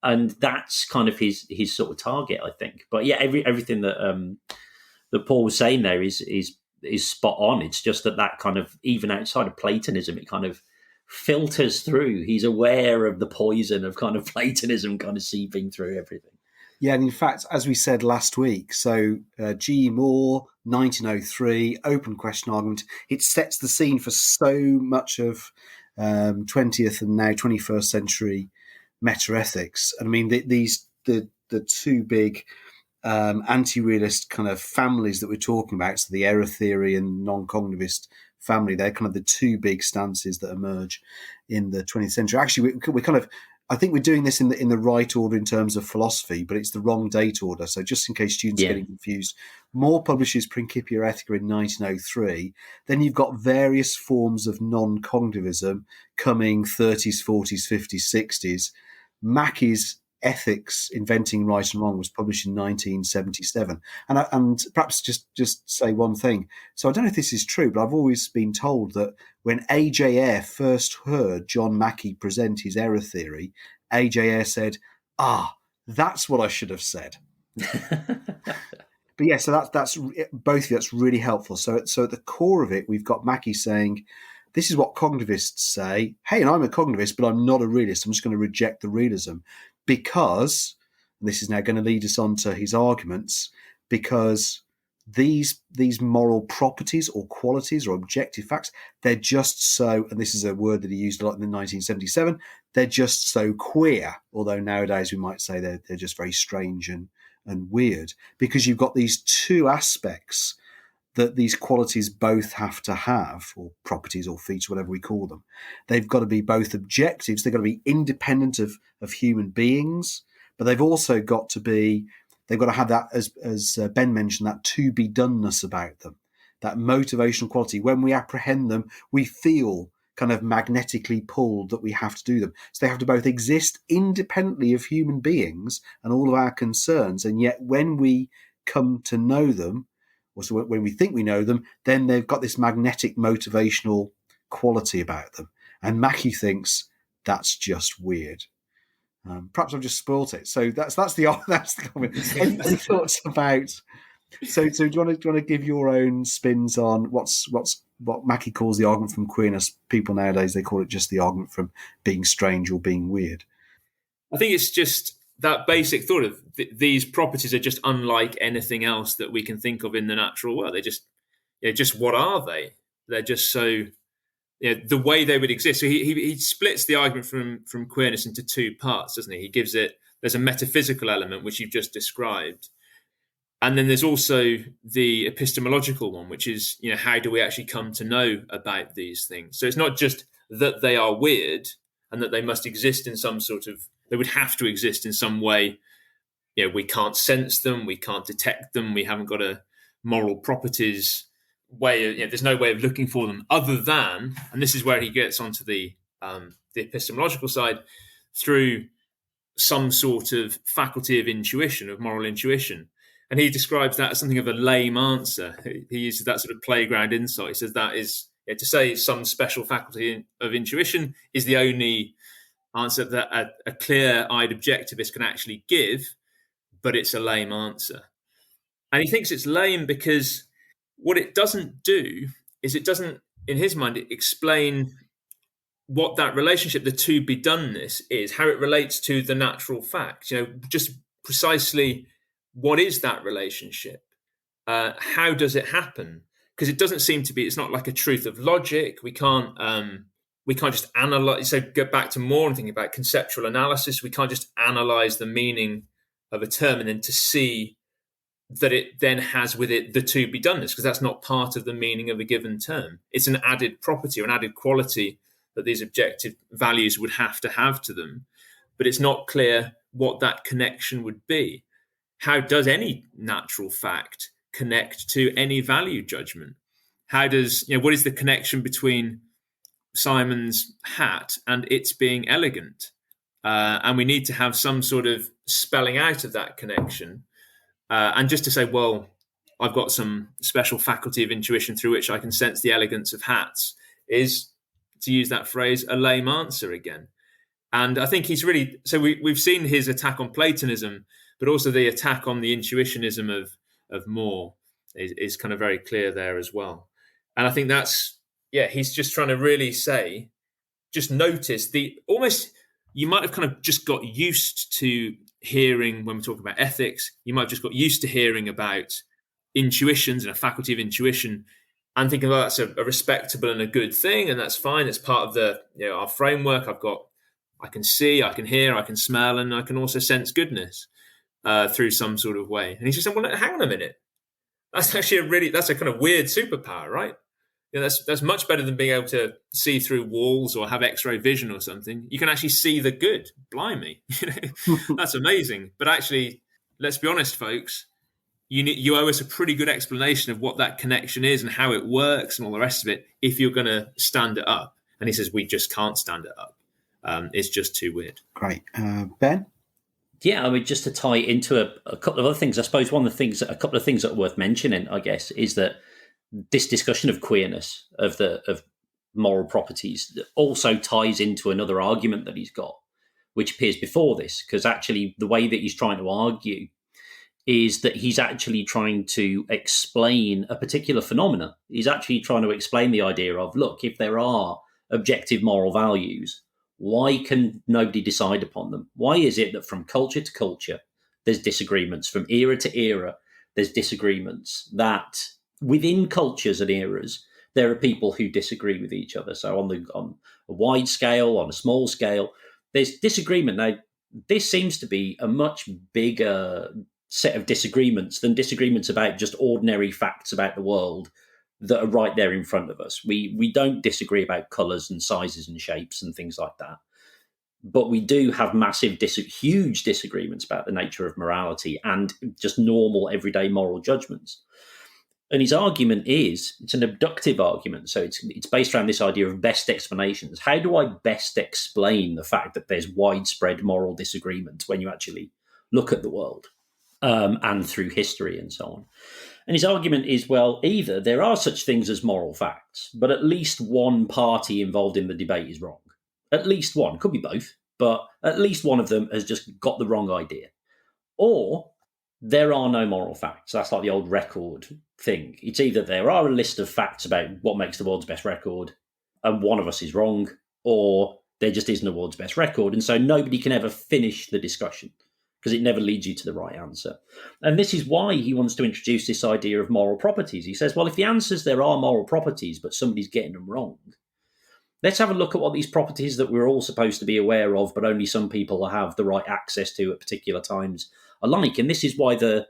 And that's kind of his sort of target, I think. But yeah, everything that Paul was saying there is spot on. It's just that kind of, even outside of Platonism, it kind of filters through. He's aware of the poison of kind of Platonism kind of seeping through everything. Yeah, and in fact, as we said last week, so G.E. Moore, 1903, open question argument, it sets the scene for so much of 20th and now 21st century metaethics. And I mean, the two big anti-realist kind of families that we're talking about, so the error theory and non-cognitivist family, they're kind of the two big stances that emerge in the 20th century. Actually, we kind of, I think we're doing this in the right order in terms of philosophy, but it's the wrong date order. So just in case students are getting confused, Moore publishes Principia Ethica in 1903. Then you've got various forms of non-cognitivism coming 30s, 40s, 50s, 60s. Mackie's Ethics, Inventing Right and Wrong, was published in 1977. And perhaps just say one thing. So I don't know if this is true, but I've always been told that when A.J. Ayer first heard John Mackie present his error theory, A.J. Ayer said, that's what I should have said. But yeah, so that's both of you, that's really helpful. So at the core of it, we've got Mackie saying, this is what cognitivists say. Hey, and I'm a cognitivist, but I'm not a realist. I'm just going to reject the realism. Because, and this is now going to lead us on to his arguments, because these moral properties or qualities or objective facts, they're just so, and this is a word that he used a lot in 1977, they're just so queer, although nowadays we might say they're just very strange and weird, because you've got these two aspects that these qualities both have to have, or properties or features, whatever we call them. They've got to be both objectives, they've got to be independent of human beings, but they've also got to be, they've got to have that, as Ben mentioned, that to-be-doneness about them, that motivational quality. When we apprehend them, we feel kind of magnetically pulled that we have to do them. So they have to both exist independently of human beings and all of our concerns, and yet when we come to know them, or so when we think we know them, then they've got this magnetic motivational quality about them. And Mackie thinks that's just weird. Perhaps I've just spoilt it. So that's the comment. Any thoughts about? So do you want to give your own spins on what Mackie calls the argument from queerness? People nowadays, they call it just the argument from being strange or being weird. I think it's just that basic thought of these properties are just unlike anything else that we can think of in the natural world. They just what are they? They're just so, the way they would exist. So he splits the argument from queerness into two parts, doesn't he? He gives it, there's a metaphysical element, which you've just described. And then there's also the epistemological one, which is, how do we actually come to know about these things? So it's not just that they are weird and that they must exist in some sort of, they would have to exist in some way. We can't sense them, we can't detect them, we haven't got a moral properties way. There's no way of looking for them other than, and this is where he gets onto the epistemological side, through some sort of faculty of intuition, of moral intuition. And he describes that as something of a lame answer. He uses that sort of playground insight. He says that is, To say some special faculty of intuition is the only answer that a clear-eyed objectivist can actually give, but it's a lame answer. And he thinks it's lame because what it doesn't do is it doesn't, in his mind, explain what that relationship, the to-be-doneness, is, how it relates to the natural fact. Just precisely what is that relationship? How does it happen? Because it doesn't seem to be, it's not like a truth of logic. We can't just analyze, so go back to more and thinking about conceptual analysis. We can't just analyze the meaning of a term and then to see that it then has with it the to-be-doneness, because that's not part of the meaning of a given term. It's an added property or an added quality that these objective values would have to them. But it's not clear what that connection would be. How does any natural fact connect to any value judgment? How does, what is the connection between Simon's hat and its being elegant? And we need to have some sort of spelling out of that connection. And just to say, well, I've got some special faculty of intuition through which I can sense the elegance of hats, is, to use that phrase, a lame answer again. And I think he's really, so we've seen his attack on Platonism, but also the attack on the intuitionism of More is kind of very clear there as well. And I think that's, he's just trying to really say, just notice you might have kind of just got used to hearing, when we talk about ethics, you might have just got used to hearing about intuitions and a faculty of intuition and thinking, well, that's a respectable and a good thing, and that's fine. It's part of our framework. I can see, I can hear, I can smell, and I can also sense goodness through some sort of way. And he's just saying, well, hang on a minute. That's actually that's a kind of weird superpower, right? That's much better than being able to see through walls or have X-ray vision or something. You can actually see the good. Blimey, that's amazing. But actually, let's be honest, folks. You owe us a pretty good explanation of what that connection is and how it works and all the rest of it if you're going to stand it up. And he says we just can't stand it up. It's just too weird. Great, Ben. Yeah, I mean, just to tie into a couple of other things, I suppose a couple of things that are worth mentioning, I guess, is that this discussion of queerness, of moral properties, also ties into another argument that he's got, which appears before this, because actually the way that he's trying to argue is that he's actually trying to explain a particular phenomena. He's actually trying to explain the idea of, look, if there are objective moral values, why can nobody decide upon them? Why is it that from culture to culture, there's disagreements? From era to era, there's disagreements. That within cultures and eras, there are people who disagree with each other. So on a wide scale, on a small scale, there's disagreement. Now, this seems to be a much bigger set of disagreements than disagreements about just ordinary facts about the world that are right there in front of us. We don't disagree about colours and sizes and shapes and things like that. But we do have huge disagreements about the nature of morality and just normal everyday moral judgments. And his argument it's an abductive argument. So it's based around this idea of best explanations. How do I best explain the fact that there's widespread moral disagreement when you actually look at the world and through history and so on? And his argument is, well, either there are such things as moral facts, but at least one party involved in the debate is wrong. At least one. Could be both, but at least one of them has just got the wrong idea. Or there are no moral facts. That's like the old record thing. It's either there are a list of facts about what makes the world's best record and one of us is wrong, or there just isn't a world's best record. And so nobody can ever finish the discussion because it never leads you to the right answer. And this is why he wants to introduce this idea of moral properties. He says, well, if the answer is there are moral properties, but somebody's getting them wrong, let's have a look at what these properties that we're all supposed to be aware of, but only some people have the right access to at particular times are like. And this is why the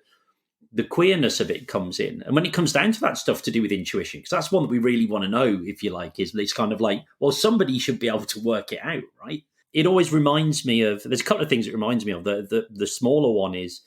queerness of it comes in. And when it comes down to that stuff to do with intuition, because that's one that we really want to know, if you like, is it's kind of like, well, somebody should be able to work it out, right? It always reminds me of, there's a couple of things it reminds me of. The smaller one is,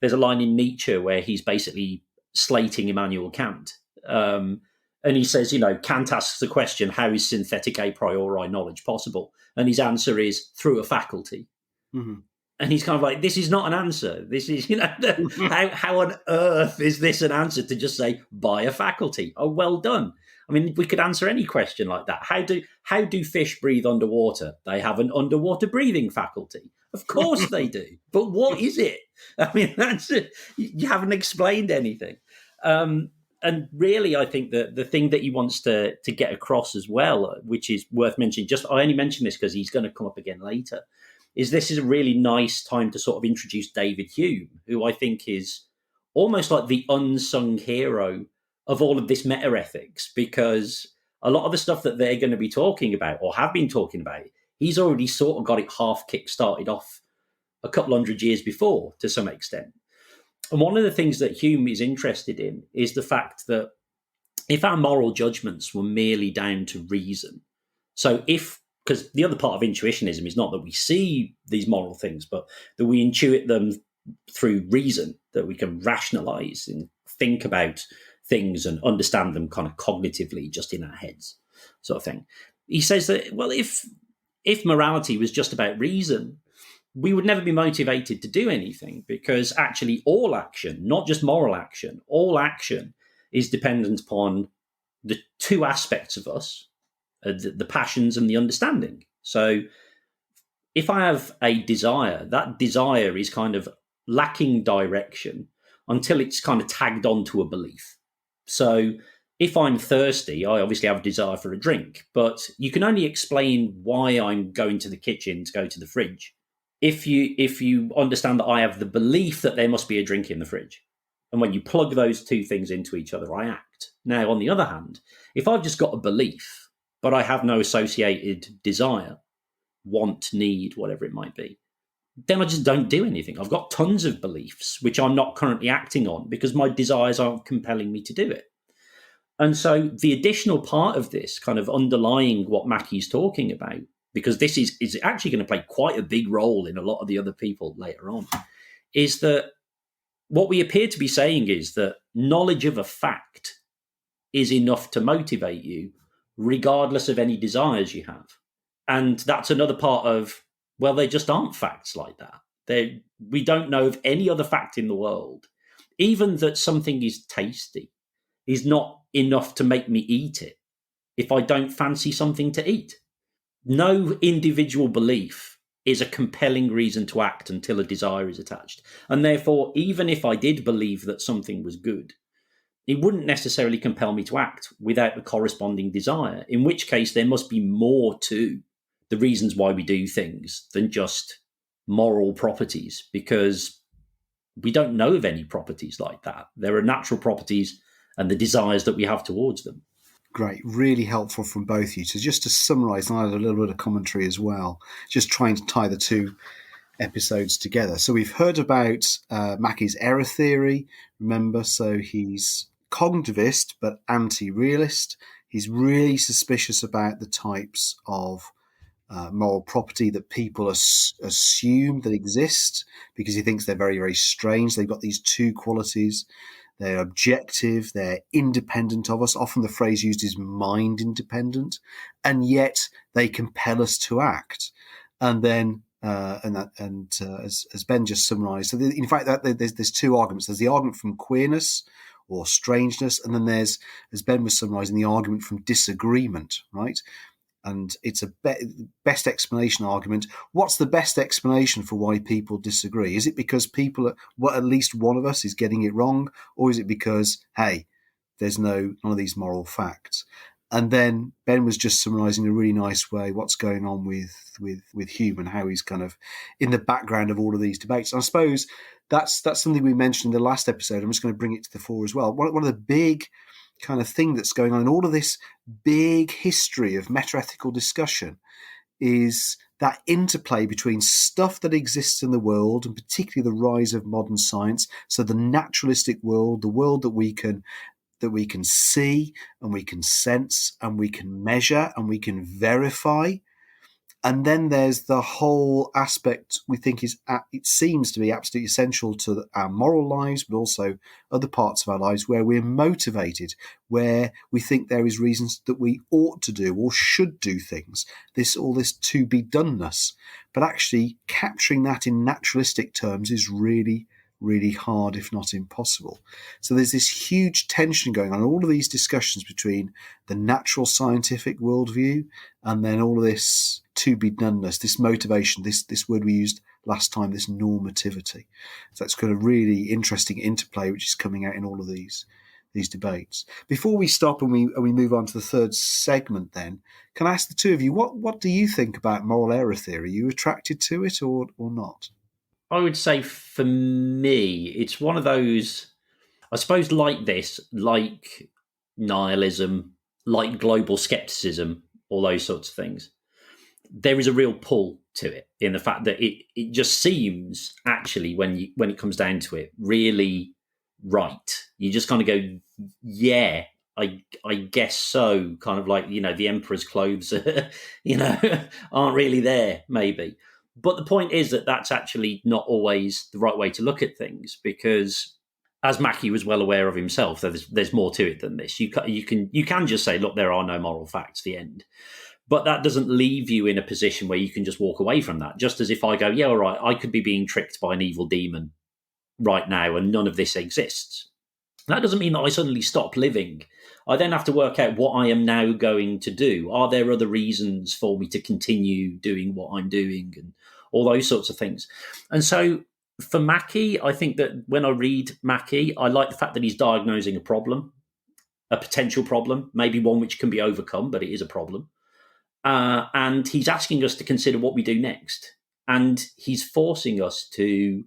there's a line in Nietzsche where he's basically slating Immanuel Kant. And he says, Kant asks the question, how is synthetic a priori knowledge possible? And his answer is through a faculty. Mm-hmm. And he's kind of like, this is not an answer. This is, how on earth is this an answer to just say, by a faculty? Oh, well done. I mean, we could answer any question like that. How do fish breathe underwater? They have an underwater breathing faculty. Of course they do. But what is it? I mean, that's it. You haven't explained anything. And really, I think that the thing that he wants to get across as well, which is worth mentioning, I only mention this because he's going to come up again later, is this is a really nice time to sort of introduce David Hume, who I think is almost like the unsung hero of all of this metaethics, because a lot of the stuff that they're going to be talking about or have been talking about, he's already sort of got it half kick-started off a couple hundred years before to some extent. And one of the things that Hume is interested in is the fact that if our moral judgments were merely down to reason, so because the other part of intuitionism is not that we see these moral things, but that we intuit them through reason, that we can rationalize and think about things and understand them kind of cognitively just in our heads, sort of thing. He says that, well, if morality was just about reason, we would never be motivated to do anything, because actually all action, not just moral action, all action is dependent upon the two aspects of us, the passions and the understanding. So if I have a desire, that desire is kind of lacking direction until it's kind of tagged onto a belief. So if I'm thirsty, I obviously have a desire for a drink, but you can only explain why I'm going to the kitchen to go to the fridge if you understand that I have the belief that there must be a drink in the fridge. And when you plug those two things into each other, I act. Now, on the other hand, if I've just got a belief, but I have no associated desire, want, need, whatever it might be, then I just don't do anything. I've got tons of beliefs which I'm not currently acting on because my desires aren't compelling me to do it. And so the additional part of this, kind of underlying what Mackie's talking about, because this is actually going to play quite a big role in a lot of the other people later on, is that what we appear to be saying is that knowledge of a fact is enough to motivate you regardless of any desires you have. And that's another part of, well, there just aren't facts like that. We don't know of any other fact in the world. Even that something is tasty is not enough to make me eat it if I don't fancy something to eat. No individual belief is a compelling reason to act until a desire is attached. And therefore, even if I did believe that something was good, it wouldn't necessarily compel me to act without the corresponding desire, in which case there must be more to the reasons why we do things than just moral properties, because we don't know of any properties like that. There are natural properties and the desires that we have towards them. Great, really helpful from both of you. So just to summarise, and I had a little bit of commentary as well, just trying to tie the two episodes together. So we've heard about Mackie's error theory, remember, so he's cognitivist but anti-realist. He's really suspicious about the types of moral property that people assume that exist, because he thinks they're very, very strange. They've got these two qualities. They're objective, they're independent of us. Often the phrase used is mind independent, and yet they compel us to act. And then, as Ben just summarised, so in fact, there's two arguments. There's the argument from queerness or strangeness, and then there's, as Ben was summarising, the argument from disagreement, right? And it's a best explanation argument. What's the best explanation for why people disagree? Is it because at least one of us is getting it wrong? Or is it because, hey, there's none of these moral facts? And then Ben was just summarising in a really nice way what's going on with Hume and how he's kind of in the background of all of these debates. And I suppose that's something we mentioned in the last episode. I'm just going to bring it to the fore as well. One of the big kind of thing that's going on in all of this big history of metaethical discussion is that interplay between stuff that exists in the world, and particularly the rise of modern science. So the naturalistic world, the world that we can see and we can sense and we can measure and we can verify, And then there's the whole aspect we think it seems to be absolutely essential to our moral lives, but also other parts of our lives where we're motivated, where we think there is reasons that we ought to do or should do things, all this to be doneness. But actually capturing that in naturalistic terms is really, really hard, if not impossible. So there's this huge tension going on, all of these discussions between the natural scientific worldview and then all of this to be doneness, this motivation, this word we used last time, this normativity. So that's got a really interesting interplay which is coming out in all of these debates. Before we stop and we move on to the third segment then, can I ask the two of you, what do you think about moral error theory? Are you attracted to it or not? I would say for me, it's one of those, I suppose, like this, like nihilism, like global skepticism, all those sorts of things. There is a real pull to it in the fact that it just seems actually when it comes down to it really right. You just kind of go, yeah, I guess so. Kind of like, the emperor's clothes, aren't really there, maybe. But the point is that that's actually not always the right way to look at things, because as Mackie was well aware of himself, there's more to it than this. You can just say, look, there are no moral facts, the end. But that doesn't leave you in a position where you can just walk away from that. Just as if I go, yeah, all right, I could be being tricked by an evil demon right now and none of this exists. That doesn't mean that I suddenly stop living. I then have to work out what I am now going to do. Are there other reasons for me to continue doing what I'm doing and all those sorts of things? And so for Mackie, I think that when I read Mackie, I like the fact that he's diagnosing a problem, a potential problem, maybe one which can be overcome, but it is a problem. And he's asking us to consider what we do next. And he's forcing us to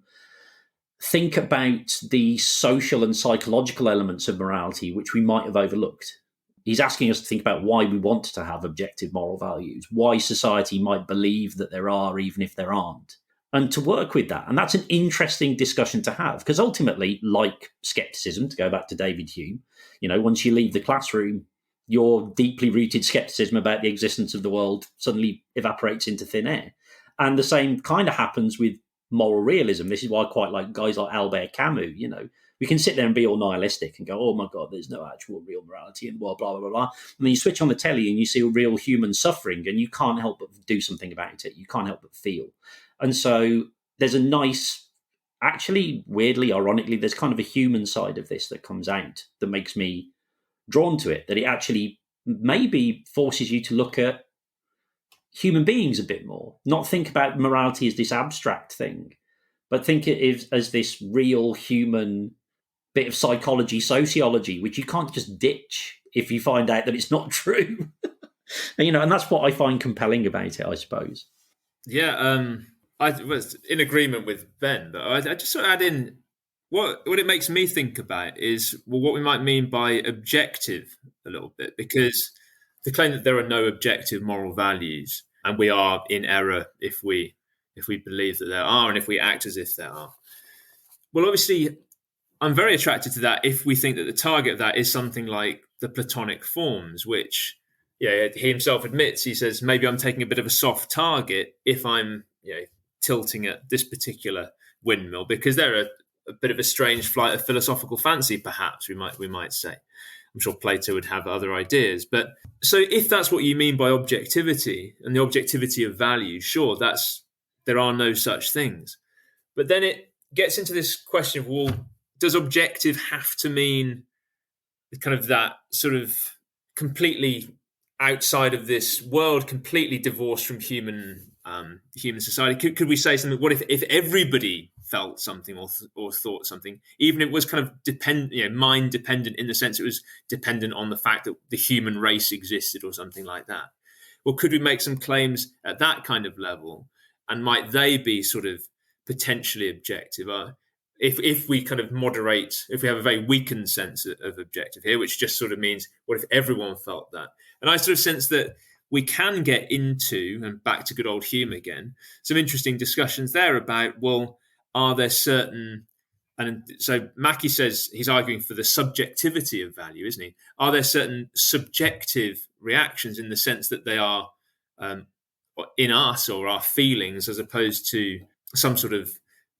think about the social and psychological elements of morality, which we might have overlooked. He's asking us to think about why we want to have objective moral values, why society might believe that there are, even if there aren't, and to work with that. And that's an interesting discussion to have, because ultimately, like skepticism, to go back to David Hume, once you leave the classroom, your deeply rooted skepticism about the existence of the world suddenly evaporates into thin air. And the same kind of happens with moral realism. This is why I quite like guys like Albert Camus. We can sit there and be all nihilistic and go, oh my God, there's no actual real morality in the world, blah, blah, blah, blah. And then you switch on the telly and you see real human suffering and you can't help but do something about it. You can't help but feel. And so there's a nice, actually, weirdly, ironically, there's kind of a human side of this that comes out that makes me drawn to it, that it actually maybe forces you to look at human beings a bit more, not think about morality as this abstract thing, but think it as this real human bit of psychology, sociology, which you can't just ditch if you find out that it's not true. And that's what I find compelling about it, I suppose. Yeah, I was in agreement with Ben, but I just sort of add in what it makes me think about is what we might mean by objective a little bit, because the claim that there are no objective moral values and we are in error if we believe that there are and if we act as if there are. Well, obviously, I'm very attracted to that if we think that the target of that is something like the Platonic forms, which he himself admits. He says, maybe I'm taking a bit of a soft target if I'm tilting at this particular windmill, because they're a bit of a strange flight of philosophical fancy, perhaps we might say. I'm sure Plato would have other ideas. But so if that's what you mean by objectivity and the objectivity of value, sure, there are no such things. But then it gets into this question of, well, does objective have to mean kind of that sort of completely outside of this world, completely divorced from human society? Could we say something? What if everybody felt something or thought something, even if it was kind of mind dependent, in the sense it was dependent on the fact that the human race existed or something like that? Well, could we make some claims at that kind of level, and might they be sort of potentially objective? If we kind of moderate, if we have a very weakened sense of objective here, which just sort of means, what if everyone felt that? And I sort of sense that we can get into, and back to good old Hume again, some interesting discussions there about, well, are there certain, and so Mackie says he's arguing for the subjectivity of value, isn't he? Are there certain subjective reactions in the sense that they are in us or our feelings, as opposed to some sort of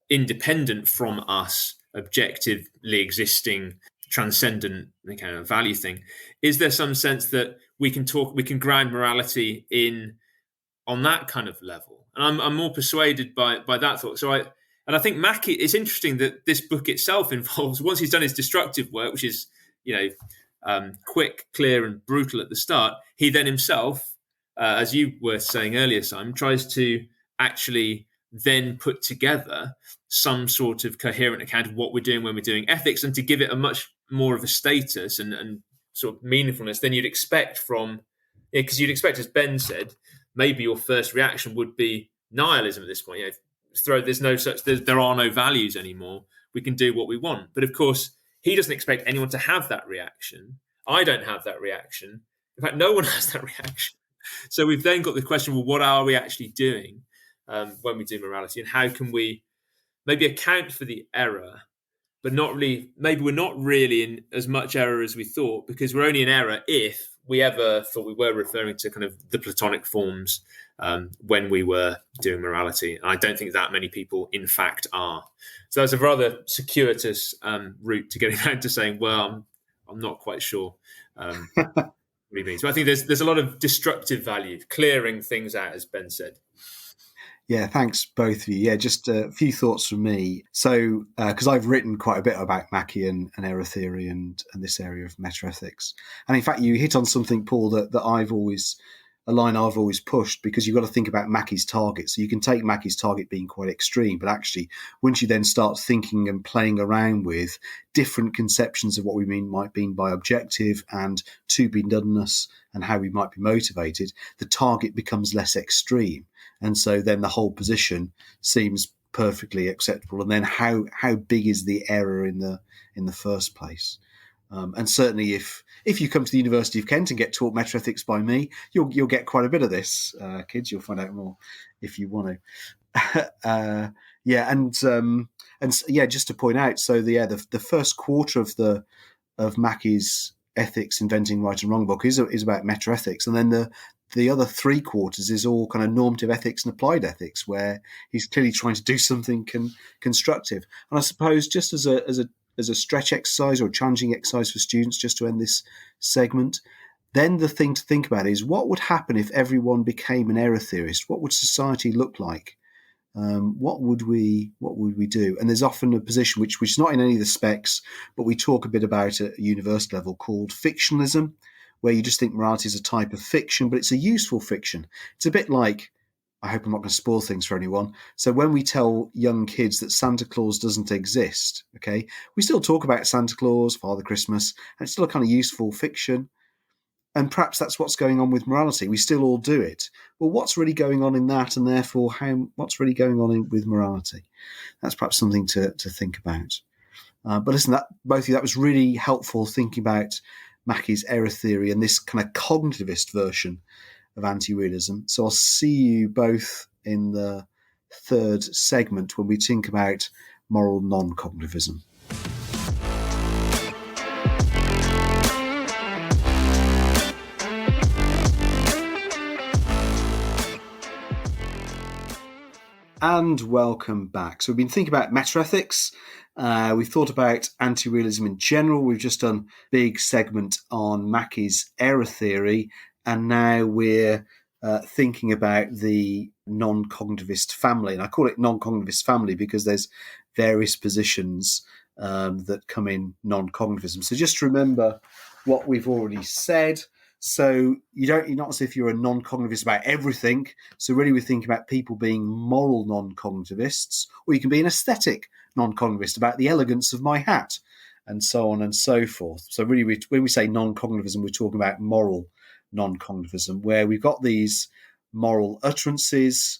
independent from us, objectively existing, transcendent kind of value thing? Is there some sense that we can ground morality in on that kind of level? And I'm more persuaded by that thought. I think Mackie, it's interesting that this book itself involves, once he's done his destructive work, which is, quick, clear, and brutal at the start, he then himself, as you were saying earlier, Simon, tries to actually then put together some sort of coherent account of what we're doing when we're doing ethics, and to give it a much more of a status and sort of meaningfulness than you'd expect from, because you'd expect, as Ben said, maybe your first reaction would be nihilism at this point. There are no values anymore. We can do what we want. But of course, he doesn't expect anyone to have that reaction. I don't have that reaction. In fact, no one has that reaction. So we've then got the question, well, what are we actually doing when we do morality? And how can we maybe account for the error, but not really, maybe we're not really in as much error as we thought, because we're only in error if we ever thought we were referring to kind of the Platonic forms when we were doing morality. And I don't think that many people, in fact, are. So that's a rather circuitous route to getting around to saying, well, I'm not quite sure what he means. But I think there's a lot of destructive value, clearing things out, as Ben said. Yeah, thanks both of you. Yeah, just a few thoughts from me. So, because I've written quite a bit about Mackie and error theory and this area of metaethics. And in fact, you hit on something, Paul, that a line I've always pushed, because you've got to think about Mackie's target. So you can take Mackie's target being quite extreme, but actually, once you then start thinking and playing around with different conceptions of what we might mean by objective and to-be-doneness and how we might be motivated, the target becomes less extreme. And so then the whole position seems perfectly acceptable. And then how big is the error in the first place? And certainly if you come to the University of Kent and get taught metaethics by me, you'll get quite a bit of this, kids. You'll find out more if you want to. Just to point out, so the first quarter of Mackie's Ethics, Inventing Right and Wrong book is about metaethics, and then the other 3 quarters is all kind of normative ethics and applied ethics, where he's clearly trying to do something constructive. And I suppose just as a stretch exercise or a challenging exercise for students, just to end this segment, then the thing to think about is, what would happen if everyone became an error theorist? What would society look like? What would we do? And there's often a position which is not in any of the specs, but we talk a bit about at a university level, called fictionalism, where you just think morality is a type of fiction, but it's a useful fiction. It's a bit like, I hope I'm not going to spoil things for anyone. So when we tell young kids that Santa Claus doesn't exist, okay, we still talk about Santa Claus, Father Christmas, and it's still a kind of useful fiction. And perhaps that's what's going on with morality. We still all do it. Well, what's really going on in that, and therefore what's really going on with morality? That's perhaps something to think about. But listen, both of you, that was really helpful, thinking about Mackie's error theory and this kind of cognitivist version of anti-realism. So I'll see you both in the third segment when we think about moral non-cognitivism. And welcome back. So we've been thinking about metaethics. We've thought about anti-realism in general. We've just done a big segment on Mackie's error theory. And now we're thinking about the non-cognitivist family. And I call it non-cognitivist family because there's various positions that come in non-cognitivism. So just remember what we've already said. So you're not as if you're a non-cognitivist about everything. So really we think about people being moral non-cognitivists, or you can be an aesthetic non-cognitivist about the elegance of my hat, and so on and so forth. So really when we say non-cognitivism, we're talking about moral non-cognitivism, where we've got these moral utterances.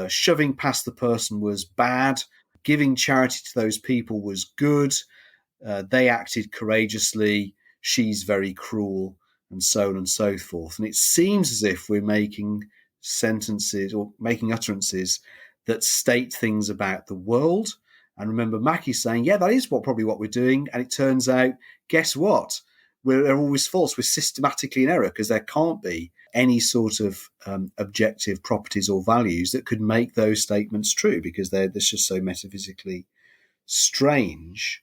Shoving past the person was bad. Giving charity to those people was good. They acted courageously. She's very cruel. And so on and so forth. And it seems as if we're making sentences or making utterances that state things about the world. And remember Mackie's saying, yeah, that is probably what we're doing. And it turns out, guess what? They're always false. We're systematically in error because there can't be any sort of objective properties or values that could make those statements true, because they're just so metaphysically strange.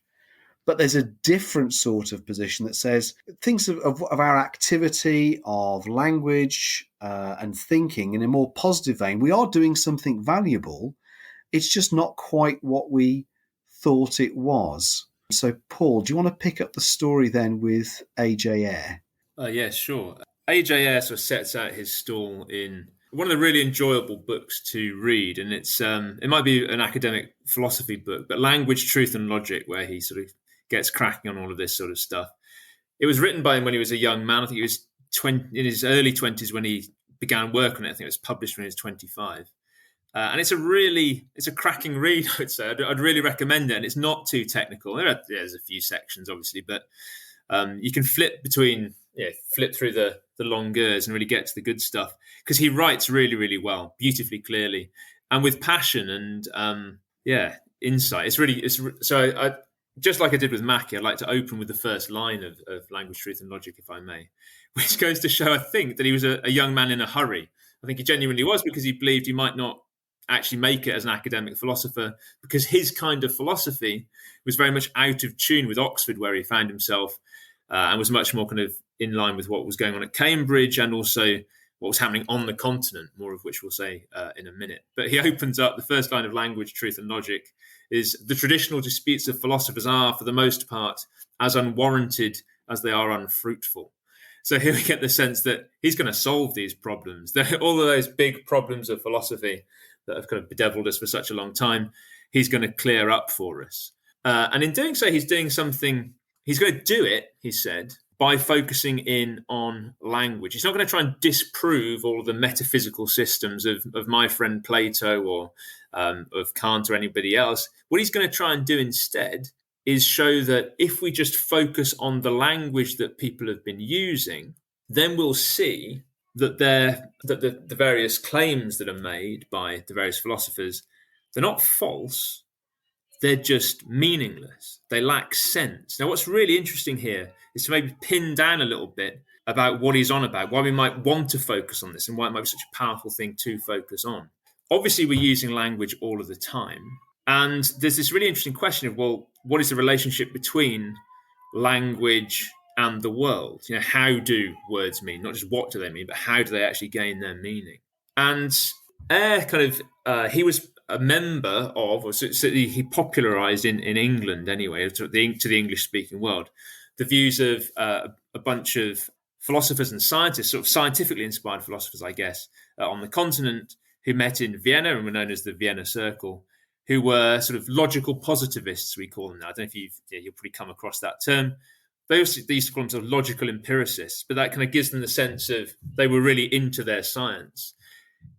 But there's a different sort of position that says things of our activity, of language and thinking in a more positive vein. We are doing something valuable. It's just not quite what we thought it was. So, Paul, do you want to pick up the story then with A.J. Ayer? Yeah, sure. A.J. Ayer sort of sets out his stall in one of the really enjoyable books to read, and it might be an academic philosophy book, but Language, Truth and Logic, where he sort of gets cracking on all of this sort of stuff. It was written by him when he was a young man. I think he was in his early 20s when he began work on it. I think it was published when he was 25. And it's a cracking read, I would say. I'd really recommend it. And it's not too technical. There's a few sections, obviously, but you can flip through the longueurs and really get to the good stuff, because he writes really, really well, beautifully clearly, and with passion and insight. So just like I did with Mackie, I'd like to open with the first line of Language, Truth and Logic, if I may, which goes to show, I think, that he was a young man in a hurry. I think he genuinely was, because he believed he might not actually make it as an academic philosopher, because his kind of philosophy was very much out of tune with Oxford, where he found himself, and was much more kind of in line with what was going on at Cambridge, and also what was happening on the continent, more of which we'll say in a minute. But he opens up, the first line of Language, Truth and Logic is, the traditional disputes of philosophers are, for the most part, as unwarranted as they are unfruitful. So here we get the sense that he's going to solve these problems. All of those big problems of philosophy that have kind of bedeviled us for such a long time, he's going to clear up for us. And in doing so, he's going to do it, he said, by focusing in on language. He's not going to try and disprove all of the metaphysical systems of my friend Plato or of Kant or anybody else. What he's going to try and do instead is show that if we just focus on the language that people have been using, then we'll see that the various claims that are made by the various philosophers, they're not false, they're just meaningless. They lack sense. Now, what's really interesting here is to maybe pin down a little bit about what he's on about, why we might want to focus on this, and why it might be such a powerful thing to focus on. Obviously, we're using language all of the time. And there's this really interesting question of, well, what is the relationship between language and the world? You know, how do words mean? Not just what do they mean, but how do they actually gain their meaning? And Ayer he was a member of, or so he popularized in England anyway, to the English-speaking world, the views of a bunch of philosophers and scientists, sort of scientifically inspired philosophers, I guess, on the continent, who met in Vienna and were known as the Vienna Circle, who were sort of logical positivists, we call them now. I don't know if you'll probably come across that term. They used to call themselves logical empiricists, but that kind of gives them the sense of they were really into their science.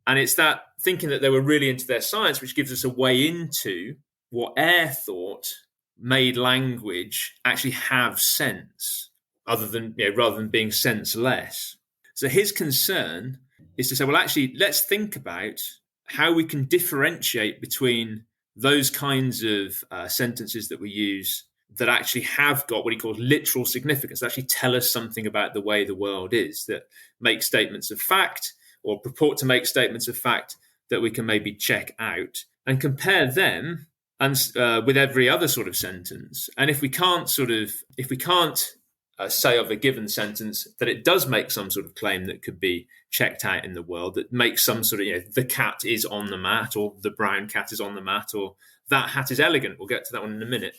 And it's that thinking that they were really into their science which gives us a way into what Ayer thought made language actually have sense, rather than being senseless. So his concern is to say, well, actually, let's think about how we can differentiate between those kinds of sentences that we use that actually have got what he calls literal significance, that actually tell us something about the way the world is, that make statements of fact or purport to make statements of fact that we can maybe check out, and compare them and with every other sort of sentence. And if we can't say of a given sentence that it does make some sort of claim that could be checked out in the world, that makes some sort of, the cat is on the mat, or the brown cat is on the mat, or that hat is elegant. We'll get to that one in a minute.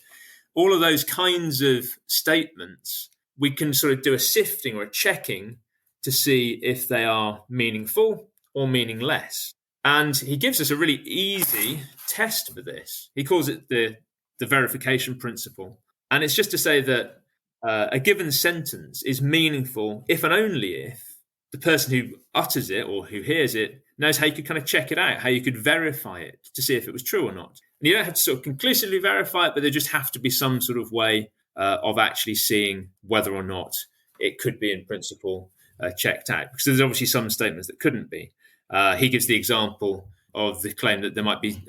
All of those kinds of statements, we can sort of do a sifting or a checking to see if they are meaningful or meaningless. And he gives us a really easy test for this. He calls it the verification principle. And it's just to say that a given sentence is meaningful if and only if the person who utters it or who hears it knows how you could kind of check it out, how you could verify it to see if it was true or not. And you don't have to sort of conclusively verify it, but there just have to be some sort of way of actually seeing whether or not it could be in principle checked out. Because there's obviously some statements that couldn't be. He gives the example of the claim that there might be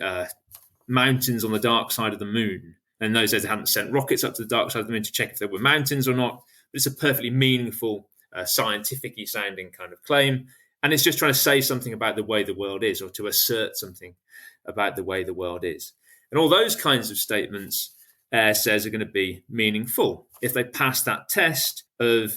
mountains on the dark side of the moon. And in those days, they hadn't sent rockets up to the dark side of the moon to check if there were mountains or not. But it's a perfectly meaningful scientific-y sounding kind of claim. And it's just trying to say something about the way the world is, or to assert something about the way the world is. And all those kinds of statements, says, are going to be meaningful if they pass that test of,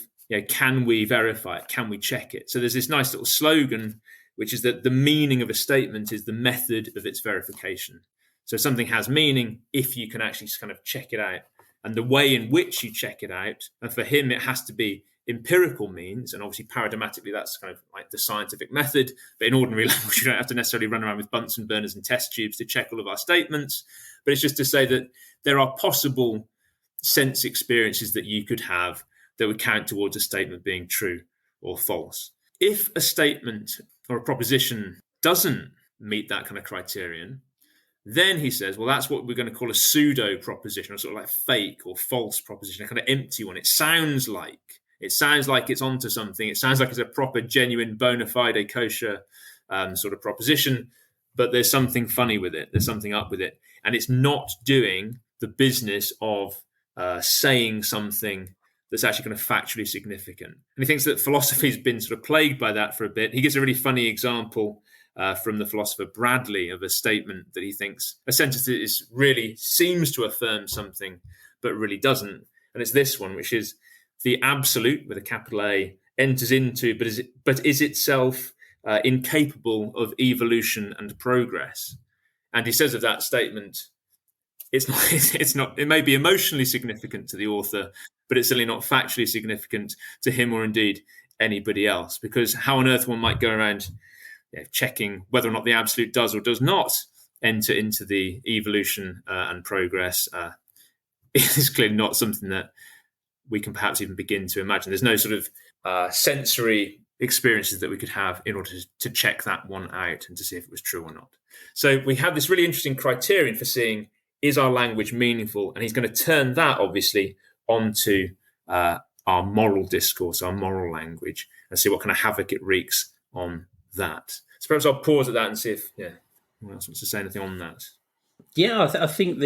can we verify it? Can we check it? So there's this nice little slogan, which is that the meaning of a statement is the method of its verification. So something has meaning if you can actually kind of check it out. And the way in which you check it out, and for him, it has to be empirical means, and obviously paradigmatically that's kind of like the scientific method, but in ordinary language you don't have to necessarily run around with Bunsen burners and test tubes to check all of our statements, but it's just to say that there are possible sense experiences that you could have that would count towards a statement being true or false. If a statement or a proposition doesn't meet that kind of criterion, then he says, well, that's what we're going to call a pseudo proposition, or sort of like fake or false proposition, a kind of empty one. It sounds like it's onto something. It sounds like it's a proper, genuine, bona fide, kosher sort of proposition, but there's something funny with it. There's something up with it. And it's not doing the business of saying something that's actually kind of factually significant. And he thinks that philosophy has been sort of plagued by that for a bit. He gives a really funny example from the philosopher Bradley of a statement that he thinks, a sentence that really seems to affirm something, but really doesn't. And it's this one, which is, the absolute, with a capital A, enters into, but is itself incapable of evolution and progress. And he says of that statement, it's not. It may be emotionally significant to the author, but it's certainly not factually significant to him or indeed anybody else. Because how on earth one might go around checking whether or not the absolute does or does not enter into the evolution and progress is clearly not something that we can perhaps even begin to imagine. There's no sort of sensory experiences that we could have in order to check that one out and to see if it was true or not. So we have this really interesting criterion for seeing, is our language meaningful? And he's going to turn that, obviously, onto our moral discourse, our moral language, and see what kind of havoc it wreaks on that. So perhaps I'll pause at that and see if anyone else wants to say anything on that. Yeah, I think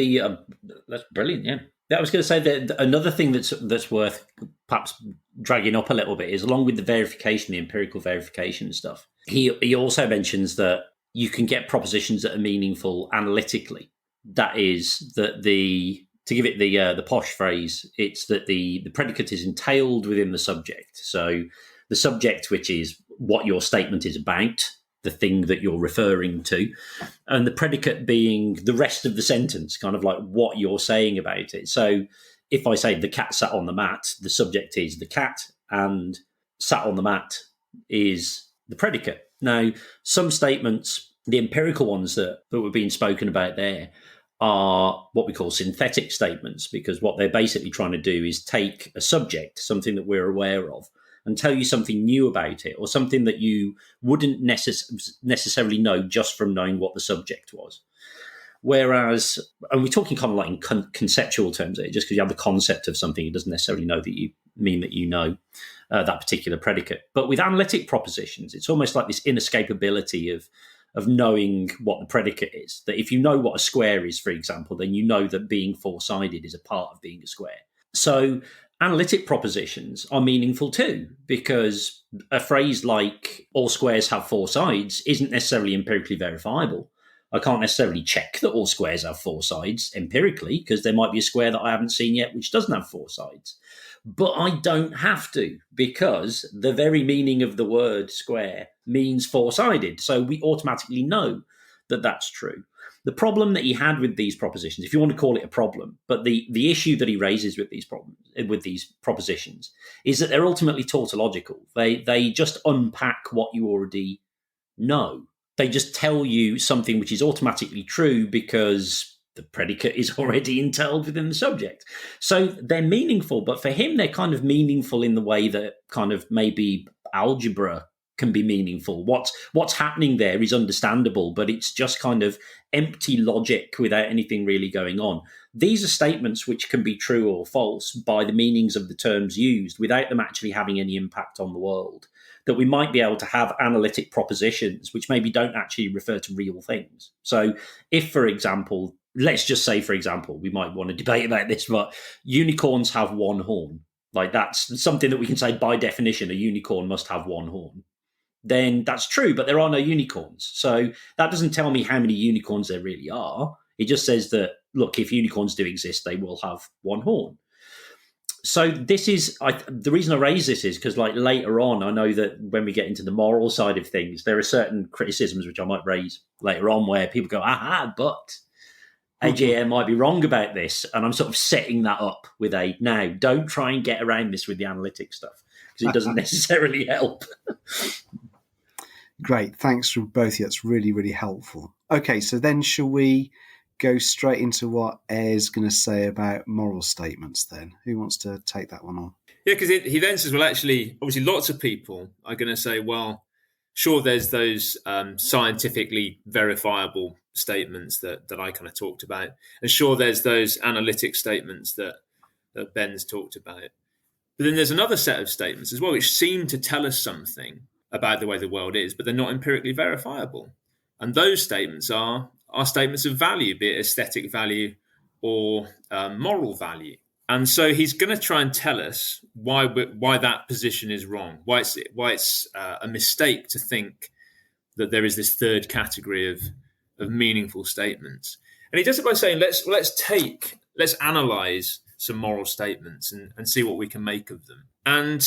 that's brilliant, yeah. I was going to say that another thing that's worth perhaps dragging up a little bit is, along with the verification, the empirical verification and stuff, he also mentions that you can get propositions that are meaningful analytically. That is that to give it the posh phrase, it's that the predicate is entailed within the subject. So the subject, which is what your statement is about, the thing that you're referring to, and the predicate being the rest of the sentence, kind of like what you're saying about it. So if I say the cat sat on the mat, the subject is the cat, and sat on the mat is the predicate. Now, some statements, the empirical ones that were being spoken about there, are what we call synthetic statements, because what they're basically trying to do is take a subject, something that we're aware of, and tell you something new about it, or something that you wouldn't necessarily know just from knowing what the subject was. Whereas, and we're talking kind of like in conceptual terms here, just because you have the concept of something, it doesn't necessarily mean that you know that particular predicate. But with analytic propositions, it's almost like this inescapability of knowing what the predicate is. That if you know what a square is, for example, then you know that being four-sided is a part of being a square. So analytic propositions are meaningful too, because a phrase like all squares have four sides isn't necessarily empirically verifiable. I can't necessarily check that all squares have four sides empirically, because there might be a square that I haven't seen yet which doesn't have four sides. But I don't have to, because the very meaning of the word square means four-sided. So we automatically know that that's true. The problem that he had with these propositions, if you want to call it a problem, but the issue that he raises with these propositions, is that they're ultimately tautological. They just unpack what you already know. They just tell you something which is automatically true because the predicate is already entailed within the subject. So they're meaningful, but for him, they're kind of meaningful in the way that kind of maybe algebra can be meaningful. What's happening there is understandable, but it's just kind of empty logic without anything really going on. These are statements which can be true or false by the meanings of the terms used without them actually having any impact on the world. That we might be able to have analytic propositions which maybe don't actually refer to real things. So if, for example, let's just say, for example, we might want to debate about this, but unicorns have one horn. like that's something that we can say by definition, a unicorn must have one horn, then that's true, but there are no unicorns. So that doesn't tell me how many unicorns there really are. It just says that, look, if unicorns do exist, they will have one horn. So this is the reason I raise this is because, like, later on, I know that when we get into the moral side of things, there are certain criticisms which I might raise later on where people go, aha, but AGA might be wrong about this. And I'm sort of setting that up with now, don't try and get around this with the analytic stuff because it doesn't necessarily help. Great. Thanks for both of you. That's really, really helpful. Okay, so then shall we go straight into what Air's going to say about moral statements then? Who wants to take that one on? Yeah, because he then says, well, actually, obviously lots of people are going to say, well, sure, there's those scientifically verifiable statements that I kind of talked about. And sure, there's those analytic statements that Ben's talked about. But then there's another set of statements as well, which seem to tell us something about the way the world is, but they're not empirically verifiable. And those statements are statements of value, be it aesthetic value or moral value. And so he's going to try and tell us why that position is wrong, why it's a mistake to think that there is this third category of meaningful statements. And he does it by saying, let's analyze some moral statements and see what we can make of them. And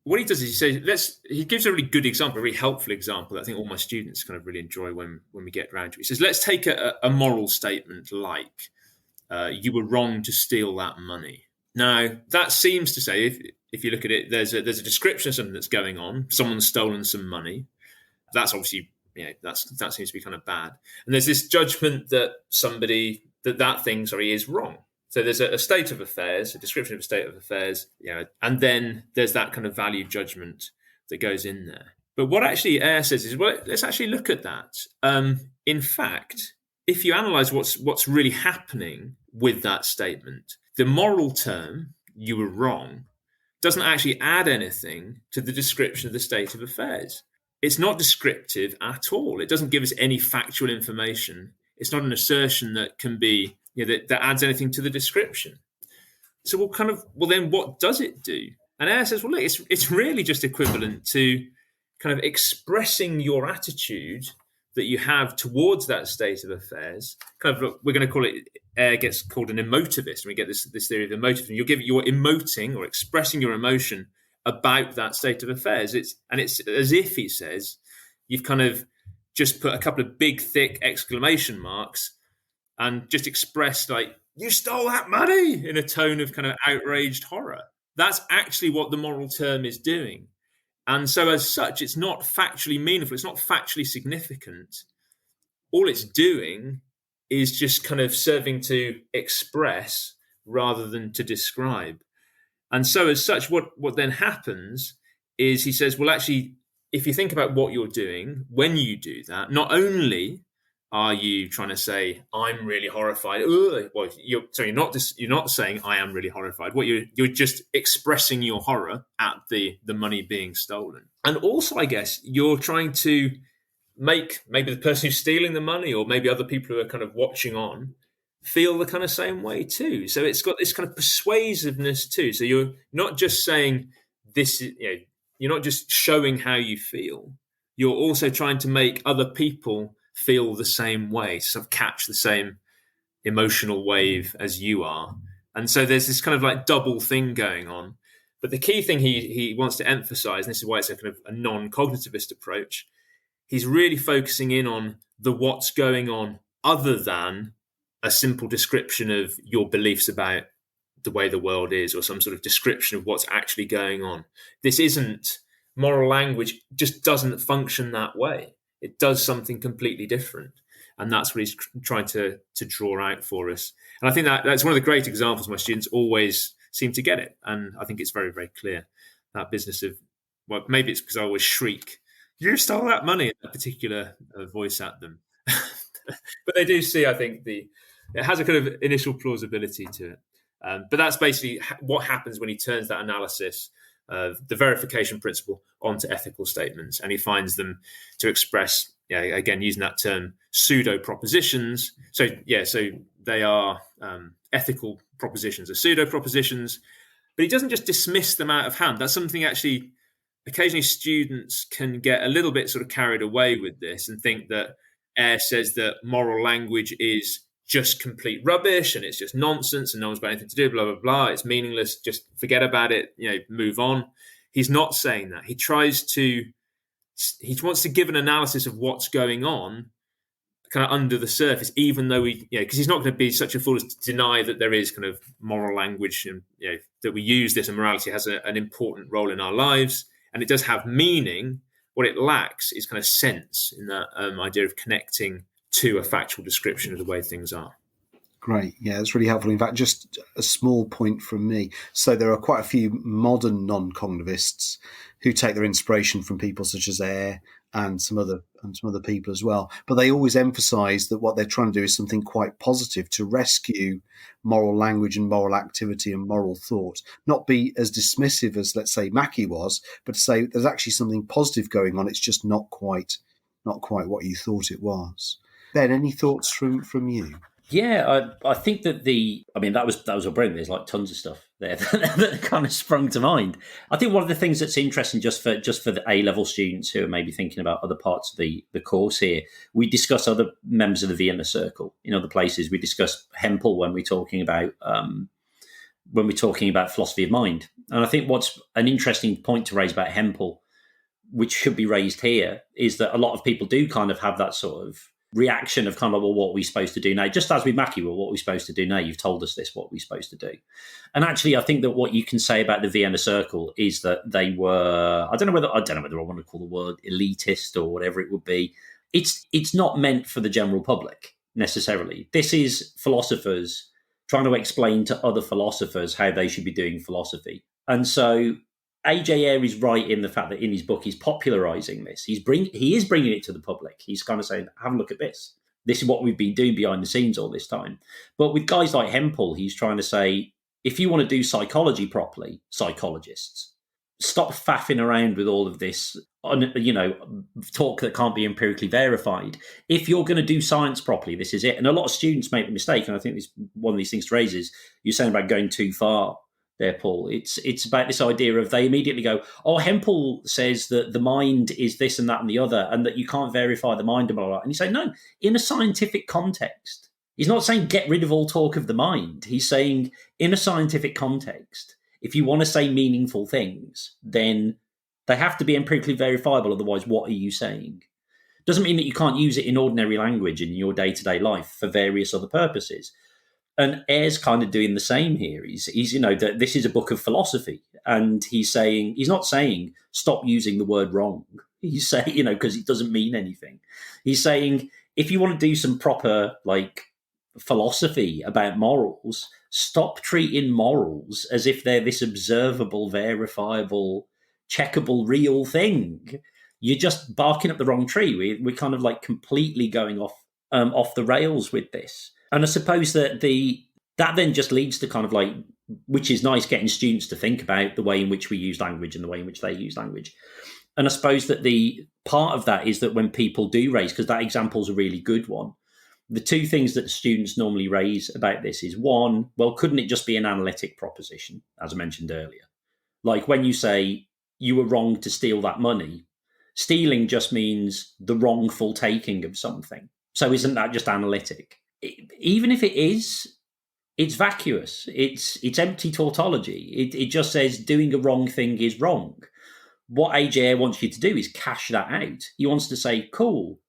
what he does is he gives a really good example, a really helpful example that I think all my students kind of really enjoy when we get around to it. He says, let's take a moral statement like, you were wrong to steal that money. Now, that seems to say, if you look at it, there's a description of something that's going on. Someone's stolen some money. That's obviously, that seems to be kind of bad. And there's this judgment that that thing is wrong. So there's a state of affairs, a description of a state of affairs, and then there's that kind of value judgment that goes in there. But what actually Ayer says is, well, let's actually look at that. In fact, if you analyze what's really happening with that statement, the moral term, you were wrong, doesn't actually add anything to the description of the state of affairs. It's not descriptive at all. It doesn't give us any factual information. It's not an assertion that can be, that adds anything to the description. So well, then what does it do? And Ayer says, well, look, it's really just equivalent to kind of expressing your attitude that you have towards that state of affairs. We're going to call it, Ayer gets called an emotivist, and we get this theory of emotivism. You're emoting or expressing your emotion about that state of affairs. It's as if, he says, you've kind of just put a couple of big, thick exclamation marks and just expressed, like, you stole that money, in a tone of kind of outraged horror. That's actually what the moral term is doing. And so as such, it's not factually meaningful. It's not factually significant. All it's doing is just kind of serving to express rather than to describe. And so as such, what then happens is he says, well, actually, if you think about what you're doing, when you do that, not only are you trying to say, I'm really horrified? Well, you're not saying I am really horrified. What you're just expressing your horror at the money being stolen. And also, I guess, you're trying to make maybe the person who's stealing the money, or maybe other people who are kind of watching on, feel the kind of same way too. So it's got this kind of persuasiveness too. So you're not just saying this, you're not just showing how you feel. You're also trying to make other people feel the same way, sort of catch the same emotional wave as you are. And so there's this kind of like double thing going on. But the key thing he wants to emphasize, and this is why it's a kind of a non-cognitivist approach, he's really focusing in on the what's going on other than a simple description of your beliefs about the way the world is, or some sort of description of what's actually going on. This isn't, moral language just doesn't function that way. It does something completely different. And that's what he's trying to draw out for us. And I think that's one of the great examples. My students always seem to get it. And I think it's very, very clear, that business of, well, maybe it's because I always shriek, you stole that money, in a particular voice at them. But they do see, I think, it has a kind of initial plausibility to it. But that's basically what happens when he turns that analysis of the verification principle onto ethical statements, and he finds them to express, again, using that term, pseudo propositions. So they are ethical propositions or pseudo propositions, but he doesn't just dismiss them out of hand. That's something actually occasionally students can get a little bit sort of carried away with this and think that Ayer says that moral language is just complete rubbish and it's just nonsense and no one's got anything to do, blah, blah, blah. It's meaningless. Just forget about it, move on. He's not saying that. He wants to give an analysis of what's going on kind of under the surface, even though because he's not going to be such a fool as to deny that there is kind of moral language and, that we use this and morality has an important role in our lives. And it does have meaning. What it lacks is kind of sense in that idea of connecting to a factual description of the way things are. Great. Yeah, that's really helpful. In fact, just a small point from me. So there are quite a few modern non-cognitivists who take their inspiration from people such as Ayer and some other people as well. But they always emphasize that what they're trying to do is something quite positive, to rescue moral language and moral activity and moral thought, not be as dismissive as, let's say, Mackie was, but to say there's actually something positive going on. It's just not quite what you thought it was. Ben, any thoughts from you? Yeah, I think that that was a brilliant. There's like tons of stuff there that kind of sprung to mind. I think one of the things that's interesting just for the A-level students who are maybe thinking about other parts of the course here, we discuss other members of the Vienna Circle in other places. We discuss Hempel when we're talking about philosophy of mind. And I think what's an interesting point to raise about Hempel, which should be raised here, is that a lot of people do kind of have that sort of reaction of kind of, well, what are we supposed to do now? Just as with Mackie, well, what are we supposed to do now? You've told us this, what are we supposed to do? And actually, I think that what you can say about the Vienna Circle is that they were, I don't know whether I want to call the word elitist or whatever it would be. It's not meant for the general public necessarily. This is philosophers trying to explain to other philosophers how they should be doing philosophy. And so A.J. Ayer is right in the fact that in his book he's popularizing this. He is bringing it to the public. He's kind of saying, have a look at this. This is what we've been doing behind the scenes all this time. But with guys like Hempel, he's trying to say, if you want to do psychology properly, psychologists, stop faffing around with all of this, talk that can't be empirically verified. If you're going to do science properly, this is it. And a lot of students make the mistake, and I think this one of these things to raise is you're saying about going too far there, Paul. It's about this idea of they immediately go, oh, Hempel says that the mind is this and that and the other, and that you can't verify the mind and blah, blah, blah. And you say, no, in a scientific context. He's not saying get rid of all talk of the mind. He's saying in a scientific context, if you want to say meaningful things, then they have to be empirically verifiable. Otherwise, what are you saying? Doesn't mean that you can't use it in ordinary language in your day-to-day life for various other purposes. And Ayer's kind of doing the same here. He's that this is a book of philosophy, and he's not saying stop using the word wrong. He's saying, because it doesn't mean anything. He's saying if you want to do some proper philosophy about morals, stop treating morals as if they're this observable, verifiable, checkable, real thing. You're just barking up the wrong tree. We're kind of completely going off the rails with this. And I suppose that that then just leads to kind of which is nice, getting students to think about the way in which we use language and the way in which they use language. And I suppose that the part of that is that when people do raise, because that example is a really good one, the two things that students normally raise about this is one, well, couldn't it just be an analytic proposition, as I mentioned earlier? Like when you say you were wrong to steal that money, stealing just means the wrongful taking of something. So isn't that just analytic? Even if it is, it's vacuous. It's empty tautology. It just says doing a wrong thing is wrong. What A.J. Ayer wants you to do is cash that out. He wants to say, cool,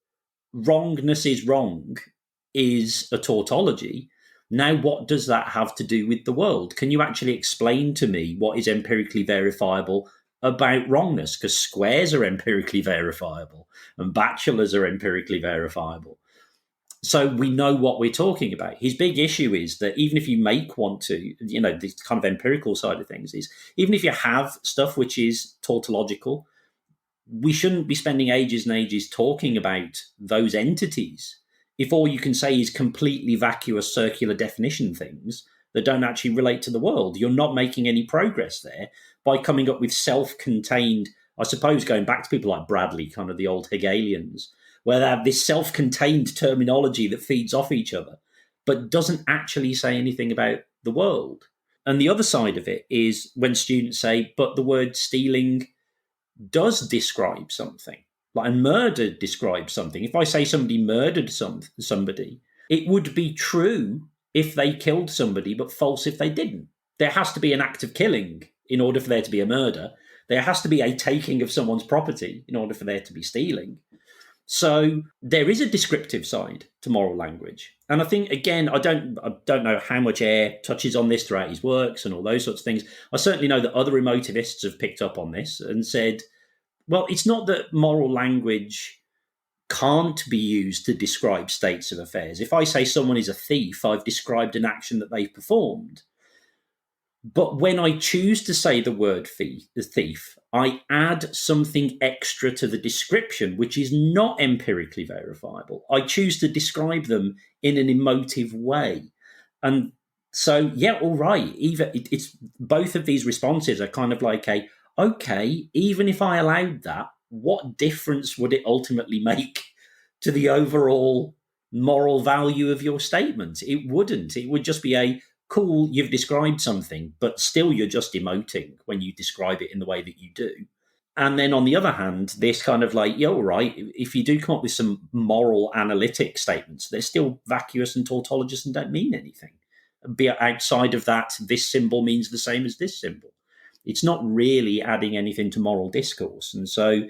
wrongness is wrong is a tautology. Now, what does that have to do with the world? Can you actually explain to me what is empirically verifiable about wrongness? Because squares are empirically verifiable and bachelors are empirically verifiable. So we know what we're talking about. His big issue is that even if you want to, this kind of empirical side of things is, even if you have stuff which is tautological, we shouldn't be spending ages and ages talking about those entities if all you can say is completely vacuous circular definition things that don't actually relate to the world. You're not making any progress there by coming up with self-contained, I suppose, going back to people like Bradley, kind of the old Hegelians, where they have this self-contained terminology that feeds off each other, but doesn't actually say anything about the world. And the other side of it is when students say, but the word stealing does describe something, like, and murder describes something. If I say somebody murdered somebody, it would be true if they killed somebody, but false if they didn't. There has to be an act of killing in order for there to be a murder. There has to be a taking of someone's property in order for there to be stealing. So there is a descriptive side to moral language. And I think, again, I don't know how much Ayer touches on this throughout his works and all those sorts of things. I certainly know that other emotivists have picked up on this and said, well, it's not that moral language can't be used to describe states of affairs. If I say someone is a thief, I've described an action that they've performed. But when I choose to say the word thief, I add something extra to the description, which is not empirically verifiable. I choose to describe them in an emotive way. And so, yeah, all right. It's both of these responses are kind of like okay, even if I allowed that, what difference would it ultimately make to the overall moral value of your statement? It wouldn't. It would just be cool, you've described something, but still you're just emoting when you describe it in the way that you do. And then on the other hand, this kind of like, yeah, all right, if you do come up with some moral analytic statements, they're still vacuous and tautologous and don't mean anything. Be outside of that, this symbol means the same as this symbol. It's not really adding anything to moral discourse. And so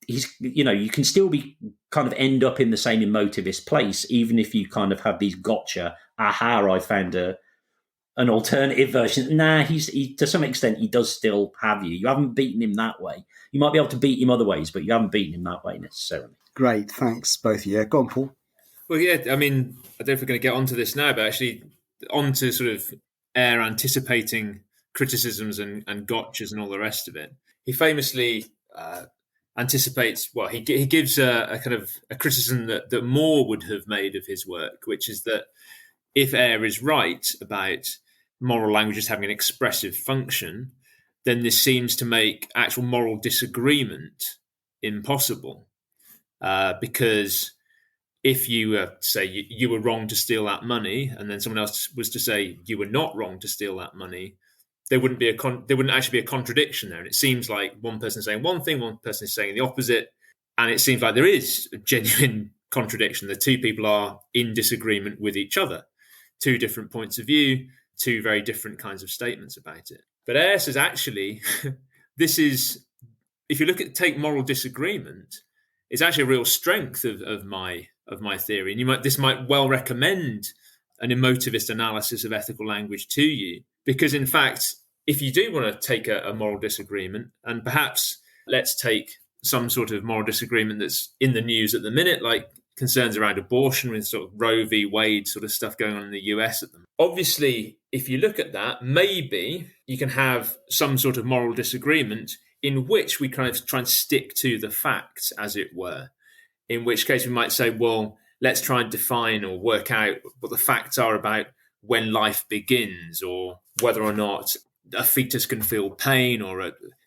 you can still be kind of end up in the same emotivist place, even if you kind of have these gotcha, aha, I found an alternative version. Nah, he to some extent, he does still have you. You haven't beaten him that way. You might be able to beat him other ways, but you haven't beaten him that way necessarily. Great, thanks, both of you. Go on, Paul. Well, yeah, I mean, I don't know if we're going to get onto this now, but actually onto sort of Ayer anticipating criticisms and gotchas and all the rest of it. He famously anticipates, well, he gives a kind of a criticism that Moore would have made of his work, which is that if Ayer is right about moral languages having an expressive function, then this seems to make actual moral disagreement impossible. Because if you say you were wrong to steal that money, and then someone else was to say you were not wrong to steal that money, there wouldn't actually be a contradiction there. And it seems like one person is saying one thing, one person is saying the opposite, and it seems like there is a genuine contradiction. The two people are in disagreement with each other. Two different points of view, two very different kinds of statements about it. But Ayer says, actually, this is, if you take moral disagreement, it's actually a real strength of my theory. And this might well recommend an emotivist analysis of ethical language to you. Because in fact, if you do want to take a moral disagreement, and perhaps let's take some sort of moral disagreement that's in the news at the minute, like concerns around abortion with sort of Roe v. Wade sort of stuff going on in the US at the moment. Obviously, if you look at that, maybe you can have some sort of moral disagreement in which we kind of try and stick to the facts, as it were. In which case we might say, well, let's try and define or work out what the facts are about when life begins, or whether or not a fetus can feel pain,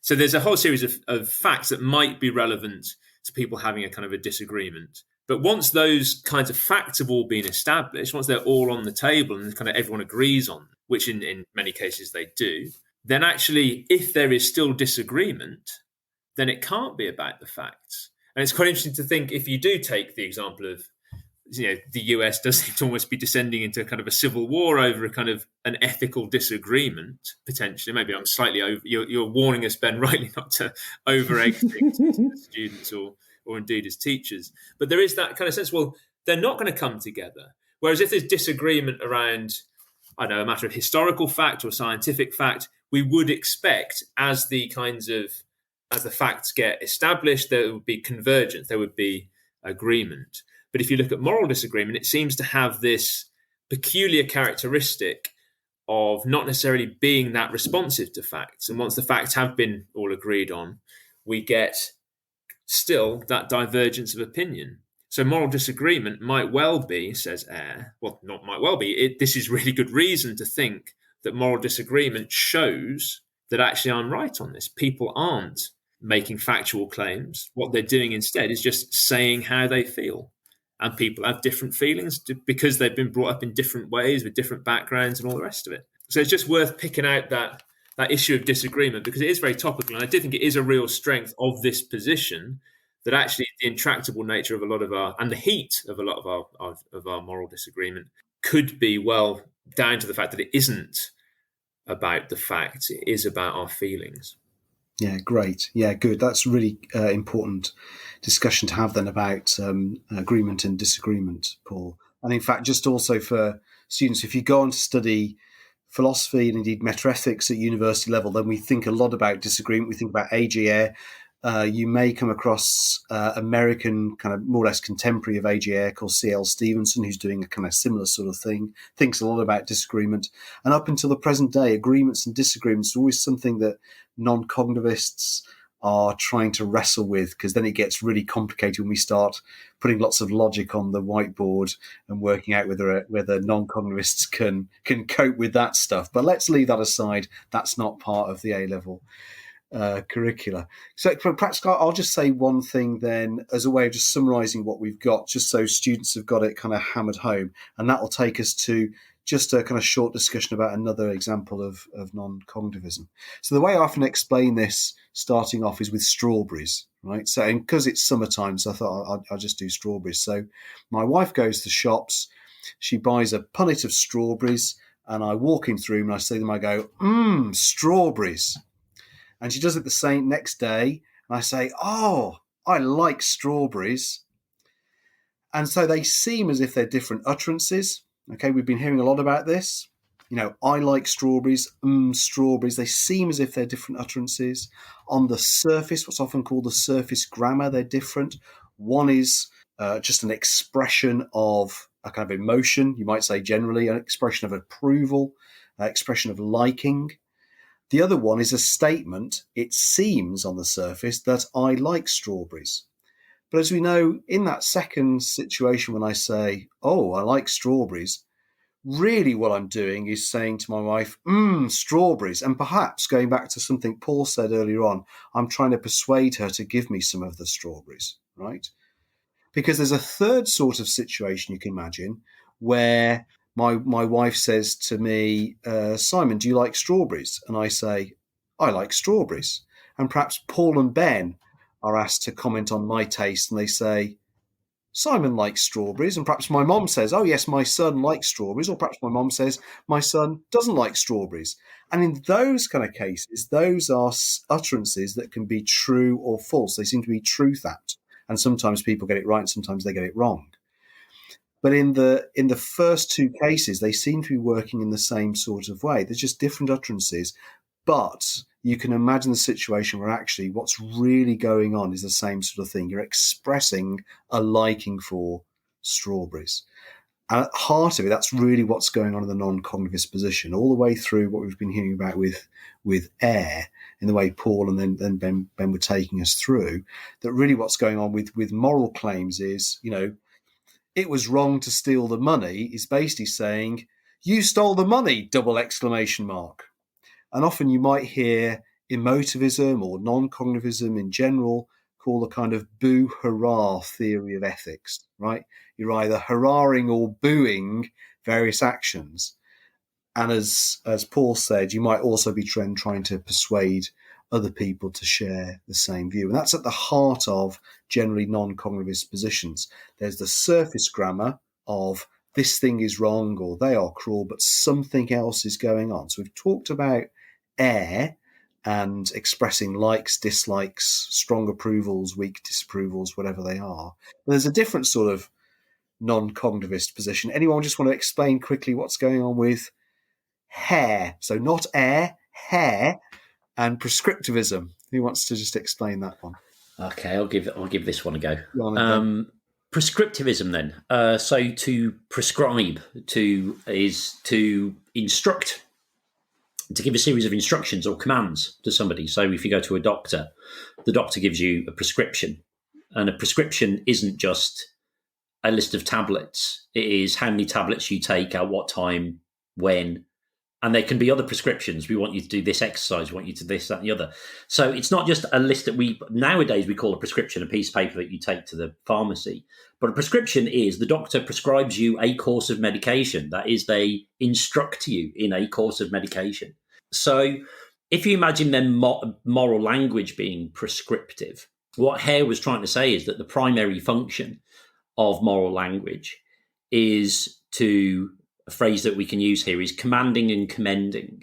so there's a whole series of facts that might be relevant to people having a kind of a disagreement. But once those kinds of facts have all been established, once they're all on the table and kind of everyone agrees on, which in many cases they do, then actually, if there is still disagreement, then it can't be about the facts. And it's quite interesting to think, if you do take the example of, the US does seem to almost be descending into kind of a civil war over a kind of an ethical disagreement, potentially. Maybe I'm slightly over. You're warning us, Ben, rightly not to over-egg things to students or indeed as teachers. But there is that kind of sense, well, they're not going to come together. Whereas if there's disagreement around, I don't know, a matter of historical fact or scientific fact, we would expect as the facts get established, there would be convergence, there would be agreement. But if you look at moral disagreement, it seems to have this peculiar characteristic of not necessarily being that responsive to facts. And once the facts have been all agreed on, we get still that divergence of opinion. So moral disagreement might well be, says Ayer, well, not might well be, this is really good reason to think that moral disagreement shows that actually I'm right on this. People aren't making factual claims. What they're doing instead is just saying how they feel. And people have different feelings because they've been brought up in different ways with different backgrounds and all the rest of it. So it's just worth picking out that issue of disagreement, because it is very topical, and I do think it is a real strength of this position that actually the intractable nature of a lot of our, and the heat of a lot of our moral disagreement could be well down to the fact that it isn't about the facts, it is about our feelings. Yeah, great. Yeah, good. That's really important discussion to have then about agreement and disagreement, Paul. And in fact, just also for students, if you go on to study philosophy and indeed metaethics at university level, then we think a lot about disagreement. We think about AGA. You may come across American kind of more or less contemporary of AGA called C.L. Stevenson, who's doing a kind of similar sort of thing, thinks a lot about disagreement. And up until the present day, agreements and disagreements are always something that non-cognitivists are trying to wrestle with, because then it gets really complicated when we start putting lots of logic on the whiteboard and working out whether non-cognitivists can cope with that stuff. But let's leave that aside. That's not part of the A-level curricula. So perhaps I'll just say one thing then as a way of just summarising what we've got, just so students have got it kind of hammered home, and that will take us to just a kind of short discussion about another example of non-cognitivism. So the way I often explain this starting off is with strawberries, right? So, and because it's summertime, so I thought I'll just do strawberries. So my wife goes to the shops, she buys a punnet of strawberries, and I walk in through and I see them, I go, strawberries. And she does it the same next day, and I say, oh, I like strawberries. And so they seem as if they're different utterances. Okay, we've been hearing a lot about this. You know, I like strawberries, strawberries. They seem as if they're different utterances. On the surface, what's often called the surface grammar, they're different. One is just an expression of a kind of emotion, you might say generally, an expression of approval, expression of liking. The other one is a statement. It seems on the surface that I like strawberries. But as we know, in that second situation, when I say, oh, I like strawberries, really what I'm doing is saying to my wife, strawberries. And perhaps going back to something Paul said earlier on, I'm trying to persuade her to give me some of the strawberries, right? Because there's a third sort of situation you can imagine where my wife says to me, Simon, do you like strawberries? And I say, I like strawberries. And perhaps Paul and Ben are asked to comment on my taste, and they say, Simon likes strawberries. And perhaps my mom says, oh, yes, my son likes strawberries. Or perhaps my mom says, my son doesn't like strawberries. And in those kind of cases, those are utterances that can be true or false. They seem to be truth-apt. And sometimes people get it right, and sometimes they get it wrong. But in the first two cases, they seem to be working in the same sort of way. They're just different utterances. But you can imagine the situation where actually what's really going on is the same sort of thing. You're expressing a liking for strawberries. And at the heart of it, that's really what's going on in the non-cognitivist position, all the way through what we've been hearing about with air, in the way Paul and then Ben were taking us through, that really what's going on with moral claims is, you know, it was wrong to steal the money is basically saying, you stole the money, ! And often you might hear emotivism or non-cognitivism in general call the kind of boo-hurrah theory of ethics, right? You're either hurrahing or booing various actions. And as Paul said, you might also be trying to persuade other people to share the same view. And that's at the heart of generally non-cognitivist positions. There's the surface grammar of this thing is wrong or they are cruel, but something else is going on. So we've talked about air and expressing likes, dislikes, strong approvals, weak disapprovals, whatever they are. But there's a different sort of non-cognitivist position. Anyone just want to explain quickly what's going on with hair? So not air, hair, and prescriptivism. Who wants to just explain that one? Okay, I'll give this one a go. Prescriptivism then. So to prescribe is to instruct, to give a series of instructions or commands to somebody. So if you go to a doctor, the doctor gives you a prescription. And a prescription isn't just a list of tablets. It is how many tablets you take, at what time, when, And there can be other prescriptions. We want you to do this exercise. We want you to do this, that, and the other. So it's not just a list that nowadays we call a prescription, a piece of paper that you take to the pharmacy. But a prescription is the doctor prescribes you a course of medication. That is, they instruct you in a course of medication. So if you imagine then moral language being prescriptive, what Hare was trying to say is that the primary function of moral language is to, a phrase that we can use here is commanding and commending,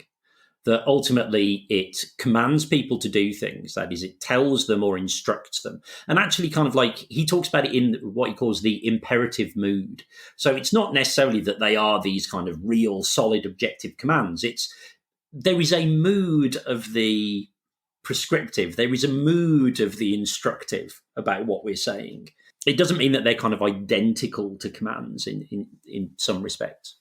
that ultimately it commands people to do things. That is, it tells them or instructs them. And actually kind of like he talks about it in what he calls the imperative mood. So it's not necessarily that they are these kind of real, solid, objective commands. There is a mood of the prescriptive. There is a mood of the instructive about what we're saying. It doesn't mean that they're kind of identical to commands in some respects.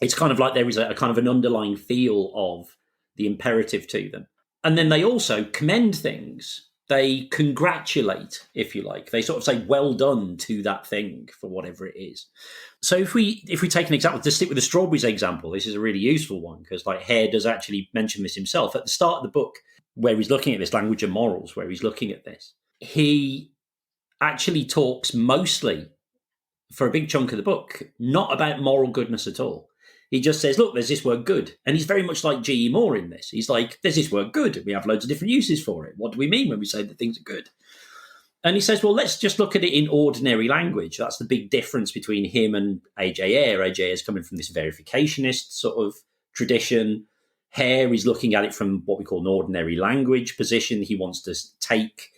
It's kind of like there is a kind of an underlying feel of the imperative to them. And then they also commend things. They congratulate, if you like. They sort of say, well done to that thing for whatever it is. So if we take an example, to stick with the strawberries example, this is a really useful one because like Hare does actually mention this himself. At the start of the book, where he's looking at this language and morals, where he's looking at this, he actually talks mostly, for a big chunk of the book, not about moral goodness at all. He just says, look, there's this word good. And he's very much like G.E. Moore in this. He's like, there's this word good. And we have loads of different uses for it. What do we mean when we say that things are good? And he says, well, let's just look at it in ordinary language. That's the big difference between him and A.J. Ayer. A.J. Ayer is coming from this verificationist sort of tradition. Hare is looking at it from what we call an ordinary language position. He wants to take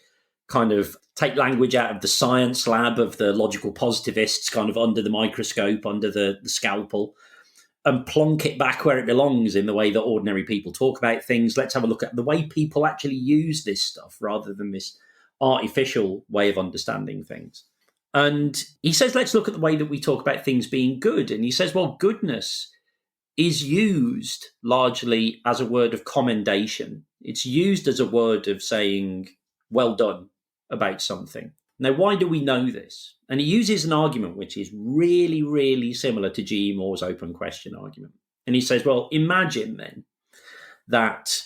language out of the science lab of the logical positivists, kind of under the microscope, under the scalpel, and plonk it back where it belongs in the way that ordinary people talk about things. Let's have a look at the way people actually use this stuff rather than this artificial way of understanding things. And he says, let's look at the way that we talk about things being good. And he says, well, goodness is used largely as a word of commendation. It's used as a word of saying, well done about something. Now, why do we know this? And he uses an argument which is really, really similar to G.E. Moore's open question argument. And he says, well, imagine then that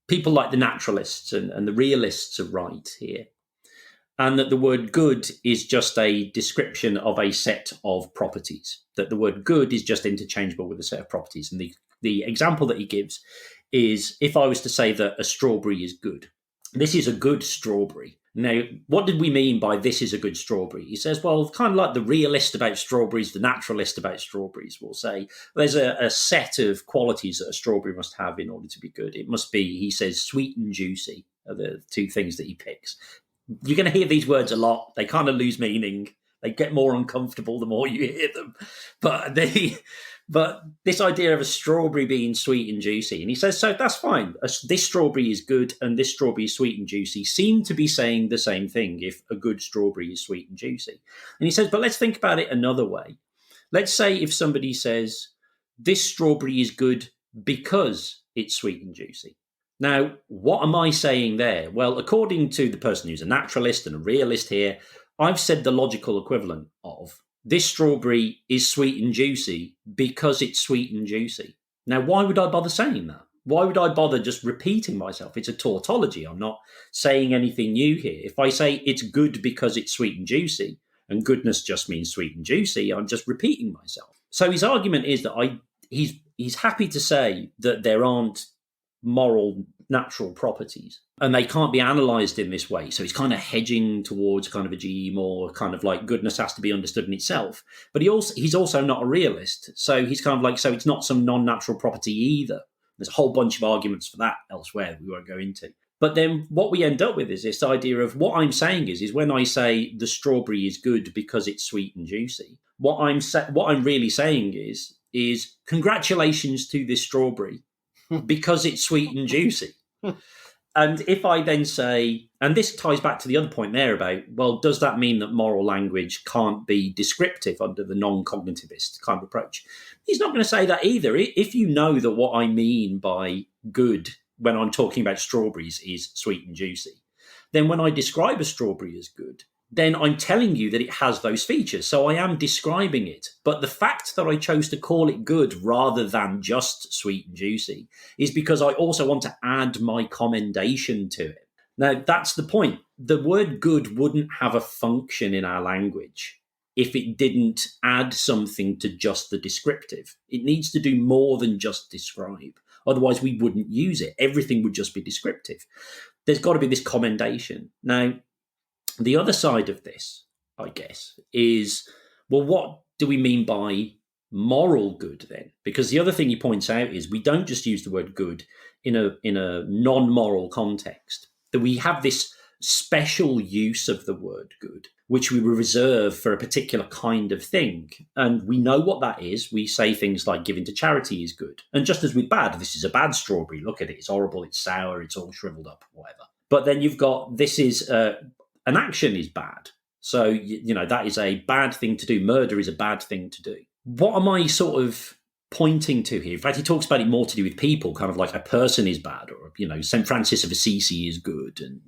people like the naturalists and the realists are right here, and that the word good is just a description of a set of properties, that the word good is just interchangeable with a set of properties. And the example that he gives is if I was to say that a strawberry is good. This is a good strawberry. Now, what did we mean by this is a good strawberry? He says, well, kind of like the realist about strawberries, the naturalist about strawberries will say, there's a set of qualities that a strawberry must have in order to be good. It must be, he says, sweet and juicy are the two things that he picks. You're going to hear these words a lot. They kind of lose meaning. They get more uncomfortable the more you hear them. But this idea of a strawberry being sweet and juicy, and he says, so that's fine. This strawberry is good and this strawberry is sweet and juicy seem to be saying the same thing if a good strawberry is sweet and juicy. And he says, but let's think about it another way. Let's say if somebody says, this strawberry is good because it's sweet and juicy. Now, what am I saying there? Well, according to the person who's a naturalist and a realist here, I've said the logical equivalent of this strawberry is sweet and juicy because it's sweet and juicy. Now, why would I bother saying that? Why would I bother just repeating myself? It's a tautology. I'm not saying anything new here. If I say it's good because it's sweet and juicy, and goodness just means sweet and juicy, I'm just repeating myself. So his argument is that he's happy to say that there aren't moral natural properties and they can't be analysed in this way. So he's kind of hedging towards kind of a G.E. Moore, kind of like goodness has to be understood in itself. But he's also not a realist. So he's kind of like, so it's not some non-natural property either. There's a whole bunch of arguments for that elsewhere that we won't go into. But then what we end up with is this idea of what I'm saying is when I say the strawberry is good because it's sweet and juicy, what I'm really saying is congratulations to this strawberry because it's sweet and juicy. And if I then say, and this ties back to the other point there about, well, does that mean that moral language can't be descriptive under the non-cognitivist kind of approach? He's not going to say that either. If you know that what I mean by good when I'm talking about strawberries is sweet and juicy, then when I describe a strawberry as good, then I'm telling you that it has those features. So I am describing it. But the fact that I chose to call it good rather than just sweet and juicy is because I also want to add my commendation to it. Now, that's the point. The word good wouldn't have a function in our language if it didn't add something to just the descriptive. It needs to do more than just describe. Otherwise, we wouldn't use it. Everything would just be descriptive. There's got to be this commendation. Now, the other side of this, I guess, is, well, what do we mean by moral good then? Because the other thing he points out is we don't just use the word good in a non-moral context. That we have this special use of the word good, which we reserve for a particular kind of thing. And we know what that is. We say things like giving to charity is good. And just as with bad, this is a bad strawberry. Look at it. It's horrible. It's sour. It's all shriveled up, whatever. But then you've got, this is an action is bad. So, that is a bad thing to do. Murder is a bad thing to do. What am I sort of pointing to here? In fact, he talks about it more to do with people, kind of like a person is bad, or, St. Francis of Assisi is good, and,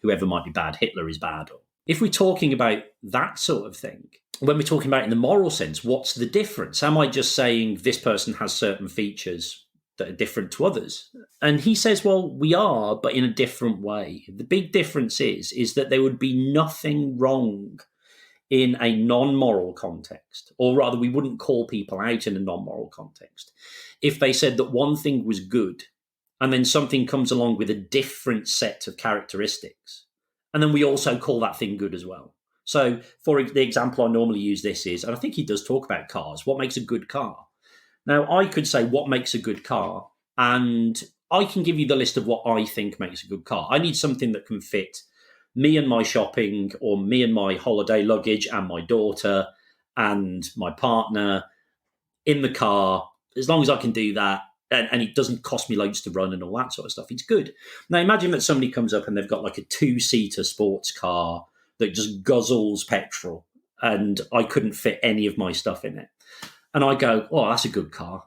whoever might be bad, Hitler is bad. Or if we're talking about that sort of thing, when we're talking about it in the moral sense, what's the difference? Am I just saying this person has certain features that are different to others? And he says, well, we are, but in a different way. The big difference is that there would be nothing wrong in a non-moral context, or rather we wouldn't call people out in a non-moral context if they said that one thing was good and then something comes along with a different set of characteristics, and then we also call that thing good as well. So for the example I normally use this is, and I think he does talk about cars, what makes a good car? Now, I could say what makes a good car, and I can give you the list of what I think makes a good car. I need something that can fit me and my shopping, or me and my holiday luggage and my daughter and my partner in the car. As long as I can do that, and it doesn't cost me loads to run and all that sort of stuff, it's good. Now, imagine that somebody comes up and they've got like a 2-seater sports car that just guzzles petrol, and I couldn't fit any of my stuff in it. And I go, oh, that's a good car.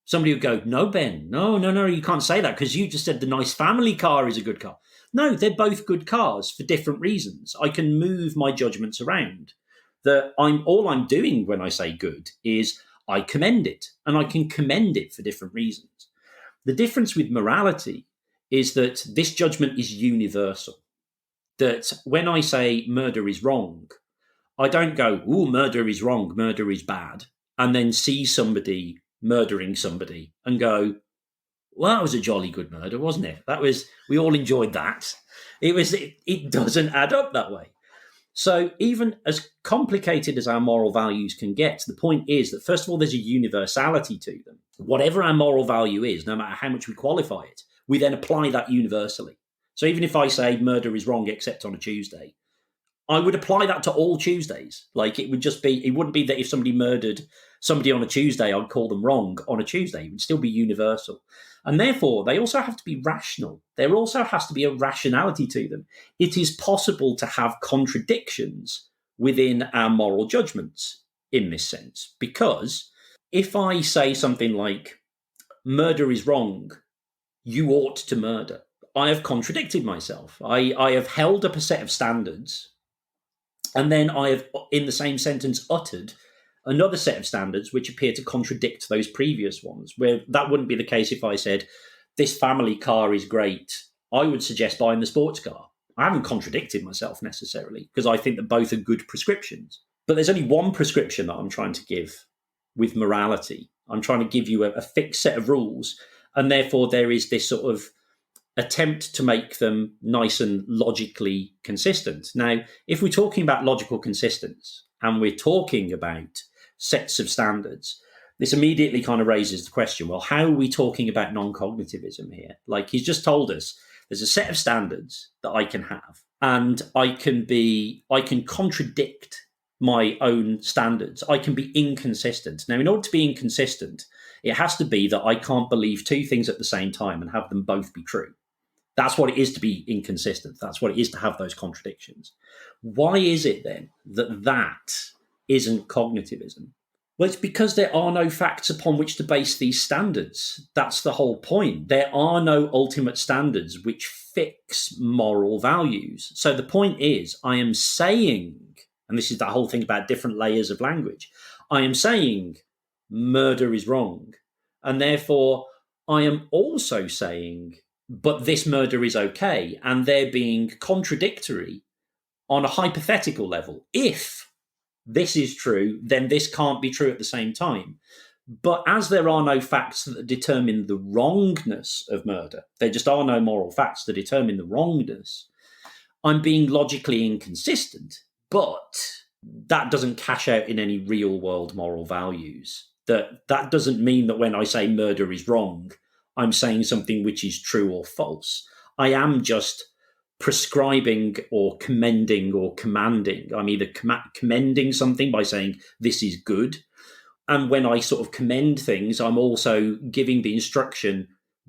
Somebody would go, no, Ben, no, you can't say that because you just said the nice family car is a good car. No, they're both good cars for different reasons. I can move my judgments around. All I'm doing when I say good is I commend it, and I can commend it for different reasons. The difference with morality is that this judgment is universal. That when I say murder is wrong, I don't go, ooh, murder is wrong, murder is bad, and then see somebody murdering somebody and go, well, that was a jolly good murder, wasn't it? We all enjoyed that. It doesn't add up that way. So even as complicated as our moral values can get, the point is that, first of all, there's a universality to them. Whatever our moral value is, no matter how much we qualify it, we then apply that universally. So even if I say murder is wrong except on a Tuesday, I would apply that to all Tuesdays. Like it wouldn't be that if somebody murdered somebody on a Tuesday, I'd call them wrong on a Tuesday. It would still be universal. And therefore, they also have to be rational. There also has to be a rationality to them. It is possible to have contradictions within our moral judgments in this sense. Because if I say something like, murder is wrong, you ought to murder, I have contradicted myself. I have held up a set of standards, and then I have, in the same sentence, uttered another set of standards which appear to contradict those previous ones, where that wouldn't be the case if I said, this family car is great. I would suggest buying the sports car. I haven't contradicted myself necessarily, because I think that both are good prescriptions. But there's only one prescription that I'm trying to give with morality. I'm trying to give you a fixed set of rules, and therefore there is this sort of attempt to make them nice and logically consistent. Now, if we're talking about logical consistency and we're talking about sets of standards, this immediately kind of raises the question, well, how are we talking about non-cognitivism here? Like he's just told us there's a set of standards that I can have, and I can contradict my own standards. I can be inconsistent. Now, in order to be inconsistent, it has to be that I can't believe two things at the same time and have them both be true. That's what it is to be inconsistent. That's what it is to have those contradictions. Why is it then that isn't cognitivism? Well, it's because there are no facts upon which to base these standards. That's the whole point. There are no ultimate standards which fix moral values. So the point is, I am saying, and this is the whole thing about different layers of language, I am saying murder is wrong. And therefore, I am also saying, but this murder is okay. And they're being contradictory on a hypothetical level. If this is true, then this can't be true at the same time. But as there are no facts that determine the wrongness of murder, there just are no moral facts that determine the wrongness, I'm being logically inconsistent, but that doesn't cash out in any real world moral values. That doesn't mean that when I say murder is wrong, I'm saying something which is true or false. I am just prescribing or commending or commanding. I'm either commending something by saying this is good. And when I sort of commend things, I'm also giving the instruction,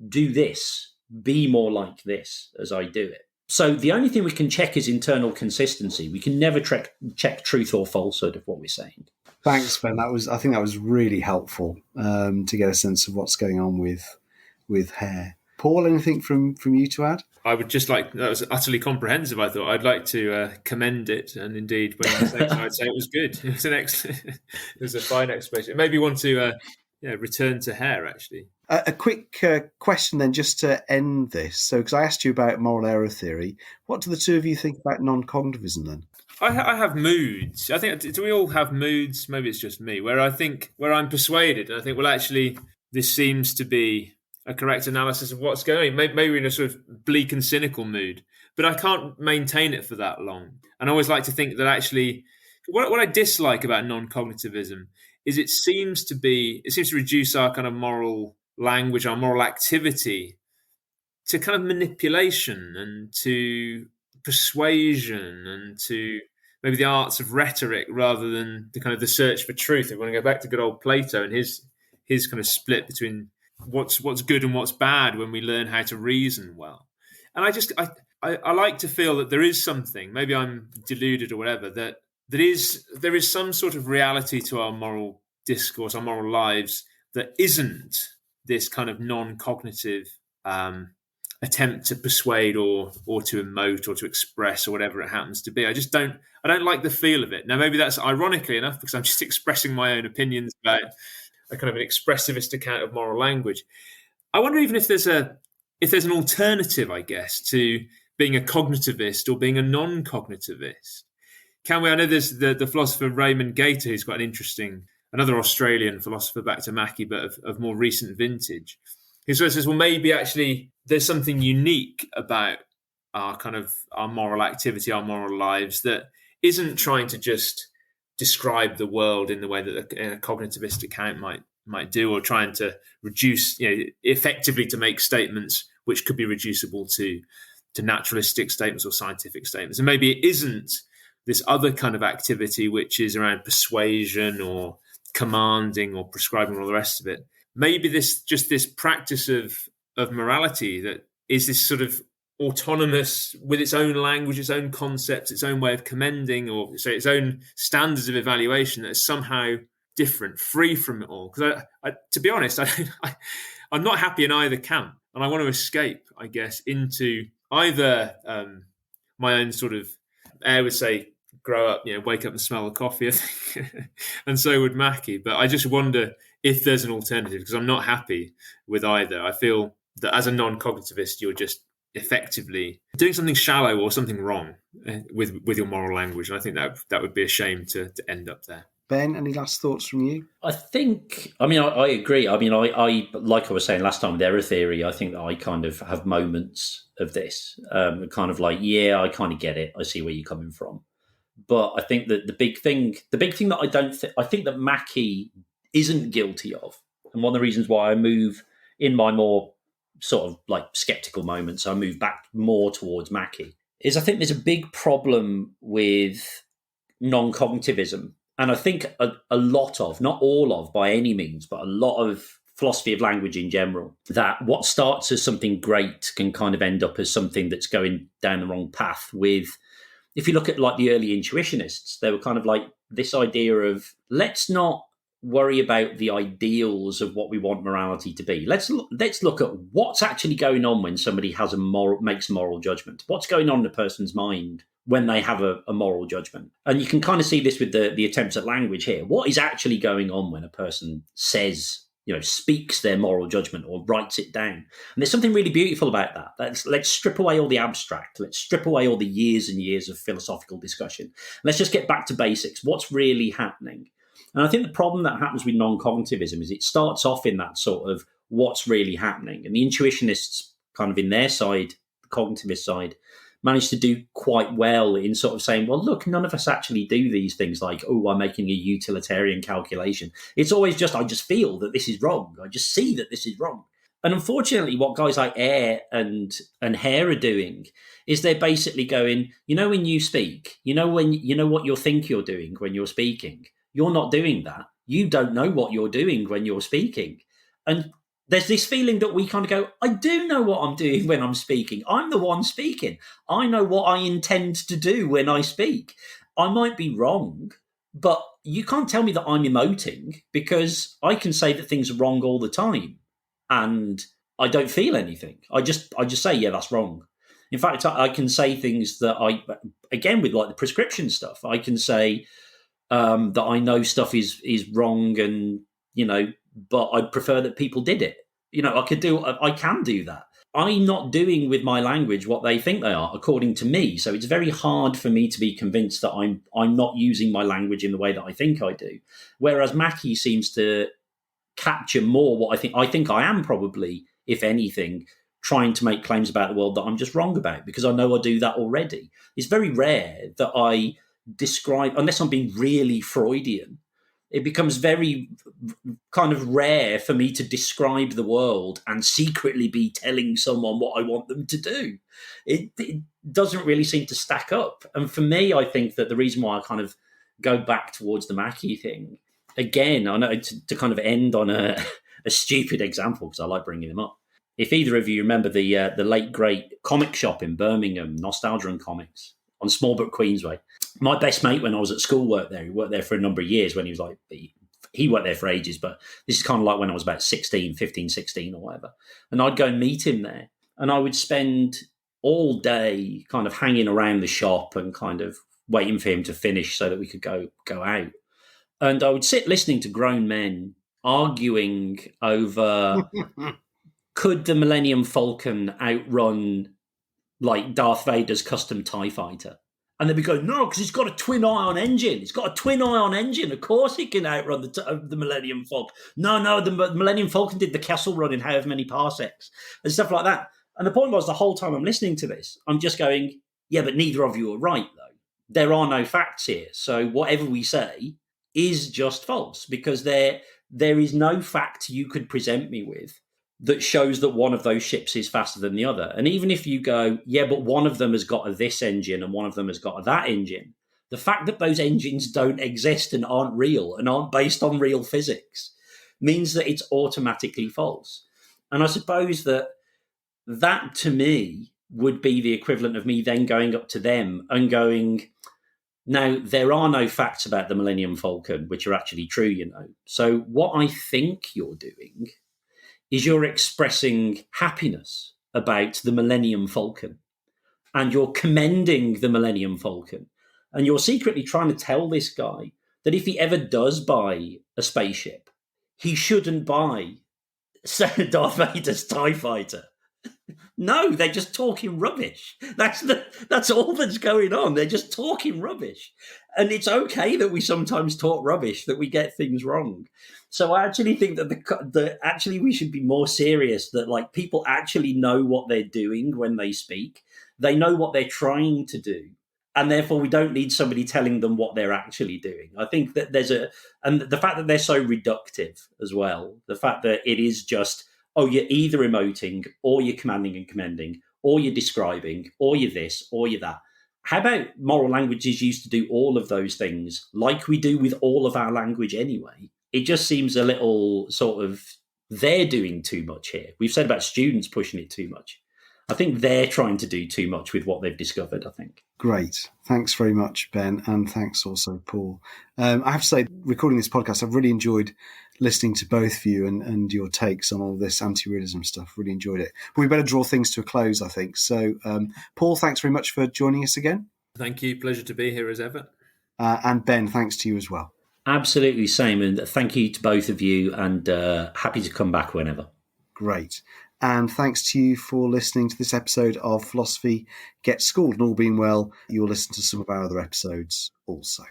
do this, be more like this as I do it. So the only thing we can check is internal consistency. We can never check truth or falsehood of what we're saying. Thanks, Ben. I think that was really helpful to get a sense of what's going on with hair. Paul, anything from you to add? I would just like, that was utterly comprehensive, I thought. I'd like to commend it. And indeed, when I say so, I'd say it was good. It was it was a fine explanation. It made me want to return to hair, actually. A quick question then, just to end this. So, because I asked you about moral error theory, what do the two of you think about non-cognitivism then? I have moods. I think, do we all have moods? Maybe it's just me, where I'm persuaded. And I think, well, actually, this seems to be a correct analysis of what's going on. Maybe we're in a sort of bleak and cynical mood, but I can't maintain it for that long. And I always like to think that actually, what I dislike about non-cognitivism is it seems to reduce our kind of moral language, our moral activity, to kind of manipulation and to persuasion and to maybe the arts of rhetoric rather than the kind of the search for truth. If we want to go back to good old Plato and his kind of split between what's good and what's bad when we learn how to reason well. And I like to feel that there is something, maybe I'm deluded or whatever, that there is some sort of reality to our moral discourse, our moral lives, that isn't this kind of non-cognitive attempt to persuade or to emote or to express or whatever it happens to be. I don't like the feel of it. Now, maybe that's ironically enough because I'm just expressing my own opinions about a kind of an expressivist account of moral language. I wonder even if there's an alternative, I guess, to being a cognitivist or being a non-cognitivist. Can we? I know there's the philosopher Raymond Gaita, who's quite an interesting, another Australian philosopher back to Mackie, but of more recent vintage. He sort of says, well, maybe actually there's something unique about our moral activity, our moral lives that isn't trying to just describe the world in the way that a cognitivist account might do, or trying to reduce, effectively to make statements which could be reducible to naturalistic statements or scientific statements. And maybe it isn't this other kind of activity which is around persuasion or commanding or prescribing or all the rest of it. Maybe this practice of morality that is this sort of autonomous with its own language, its own concepts, its own way of commending, or say its own standards of evaluation that is somehow different, free from it all. Because to be honest, I'm not happy in either camp, and I want to escape, I guess, into either my own sort of, I would say, grow up, wake up and smell the coffee, I think, and so would Mackie. But I just wonder if there's an alternative, because I'm not happy with either. I feel that as a non-cognitivist, you're just effectively doing something shallow or something wrong with your moral language. And I think that would be a shame to end up there. Ben, any last thoughts from you? I agree. I mean, I like I was saying last time with error theory, I think that I kind of have moments of this, kind of like, yeah, I kind of get it. I see where you're coming from. But I think that the big thing that I think that Mackie isn't guilty of, and one of the reasons why I move in my more sort of like skeptical moments, I move back more towards Mackie, is I think there's a big problem with non-cognitivism. And I think a lot of, not all of by any means, but a lot of philosophy of language in general, that what starts as something great can kind of end up as something that's going down the wrong path. With, if you look at like the early intuitionists, they were kind of like this idea of, let's not worry about the ideals of what we want morality to be. Let's look at what's actually going on when somebody makes a moral judgment. What's going on in a person's mind when they have a moral judgment? And you can kind of see this with the attempts at language here. What is actually going on when a person says, speaks their moral judgment or writes it down? And there's something really beautiful about that. Let's strip away all the abstract. Let's strip away all the years and years of philosophical discussion. Let's just get back to basics. What's really happening? And I think the problem that happens with non-cognitivism is it starts off in that sort of what's really happening. And the intuitionists kind of in their side, the cognitivist side, managed to do quite well in sort of saying, well, look, none of us actually do these things like, oh, I'm making a utilitarian calculation. It's always just, I just feel that this is wrong. I just see that this is wrong. And unfortunately, what guys like Ayer and Hare are doing is they're basically going, when you speak, what you think you're doing when you're speaking, you're not doing that. You don't know what you're doing when you're speaking. And there's this feeling that we kind of go, I do know what I'm doing when I'm speaking. I'm the one speaking. I know what I intend to do when I speak. I might be wrong, but you can't tell me that I'm emoting, because I can say that things are wrong all the time and I don't feel anything. I just say, yeah, that's wrong. In fact, I can say things that again, with like the prescription stuff, I can say, that I know stuff is wrong, and but I prefer that people did it. I can do that. I'm not doing with my language what they think they are, according to me. So it's very hard for me to be convinced that I'm not using my language in the way that I think I do. Whereas Mackie seems to capture more what I think I am probably, if anything, trying to make claims about the world that I'm just wrong about, because I know I do that already. It's very rare that I describe, unless I'm being really Freudian, it becomes very kind of rare for me to describe the world and secretly be telling someone what I want them to do. It doesn't really seem to stack up. And for me, I think that the reason why I kind of go back towards the Mackie thing, again, I know to kind of end on a stupid example, because I like bringing them up. If either of you remember the late great comic shop in Birmingham, Nostalgia and Comics, on Smallbrook Queensway. My best mate when I was at school worked there. He worked there for a number of years when he was like, he worked there for ages, but this is kind of like when I was about 16 or whatever. And I'd go and meet him there, and I would spend all day kind of hanging around the shop and kind of waiting for him to finish so that we could go out. And I would sit listening to grown men arguing over could the Millennium Falcon outrun like Darth Vader's custom TIE fighter? And they'd be going, no, because it's got a twin ion engine. It's got a twin ion engine. Of course it can outrun the Millennium Falcon. No, the Millennium Falcon did the Kessel Run in however many parsecs and stuff like that. And the point was, the whole time I'm listening to this, I'm just going, yeah, but neither of you are right, though. There are no facts here. So whatever we say is just false, because there is no fact you could present me with that shows that one of those ships is faster than the other. And even if you go, yeah, but one of them has got a this engine and one of them has got a that engine, the fact that those engines don't exist and aren't real and aren't based on real physics means that it's automatically false. And I suppose that to me would be the equivalent of me then going up to them and going, now, there are no facts about the Millennium Falcon, which are actually true, So what I think you're doing is you're expressing happiness about the Millennium Falcon, and you're commending the Millennium Falcon, and you're secretly trying to tell this guy that if he ever does buy a spaceship, he shouldn't buy Darth Vader's TIE fighter. No, they're just talking rubbish. That's all that's going on. They're just talking rubbish. And it's okay that we sometimes talk rubbish, that we get things wrong. So I actually think that actually we should be more serious, that like people actually know what they're doing when they speak. They know what they're trying to do. And therefore we don't need somebody telling them what they're actually doing. I think that and the fact that they're so reductive as well, the fact that it is just, oh, you're either emoting or you're commanding and commending, or you're describing, or you're this, or you're that. How about moral languages used to do all of those things like we do with all of our language anyway? It just seems a little sort of, they're doing too much here. We've said about students pushing it too much. I think they're trying to do too much with what they've discovered, I think. Great. Thanks very much, Ben, and thanks also, Paul. I have to say, recording this podcast, I've really enjoyed listening to both of you and your takes on all this anti-realism stuff. Really enjoyed it. But we better draw things to a close, I think. So, Paul, thanks very much for joining us again. Thank you. Pleasure to be here as ever. And Ben, thanks to you as well. Absolutely, same. And thank you to both of you, and happy to come back whenever. Great. And thanks to you for listening to this episode of Philosophy Gets Schooled. And all being well, you'll listen to some of our other episodes also.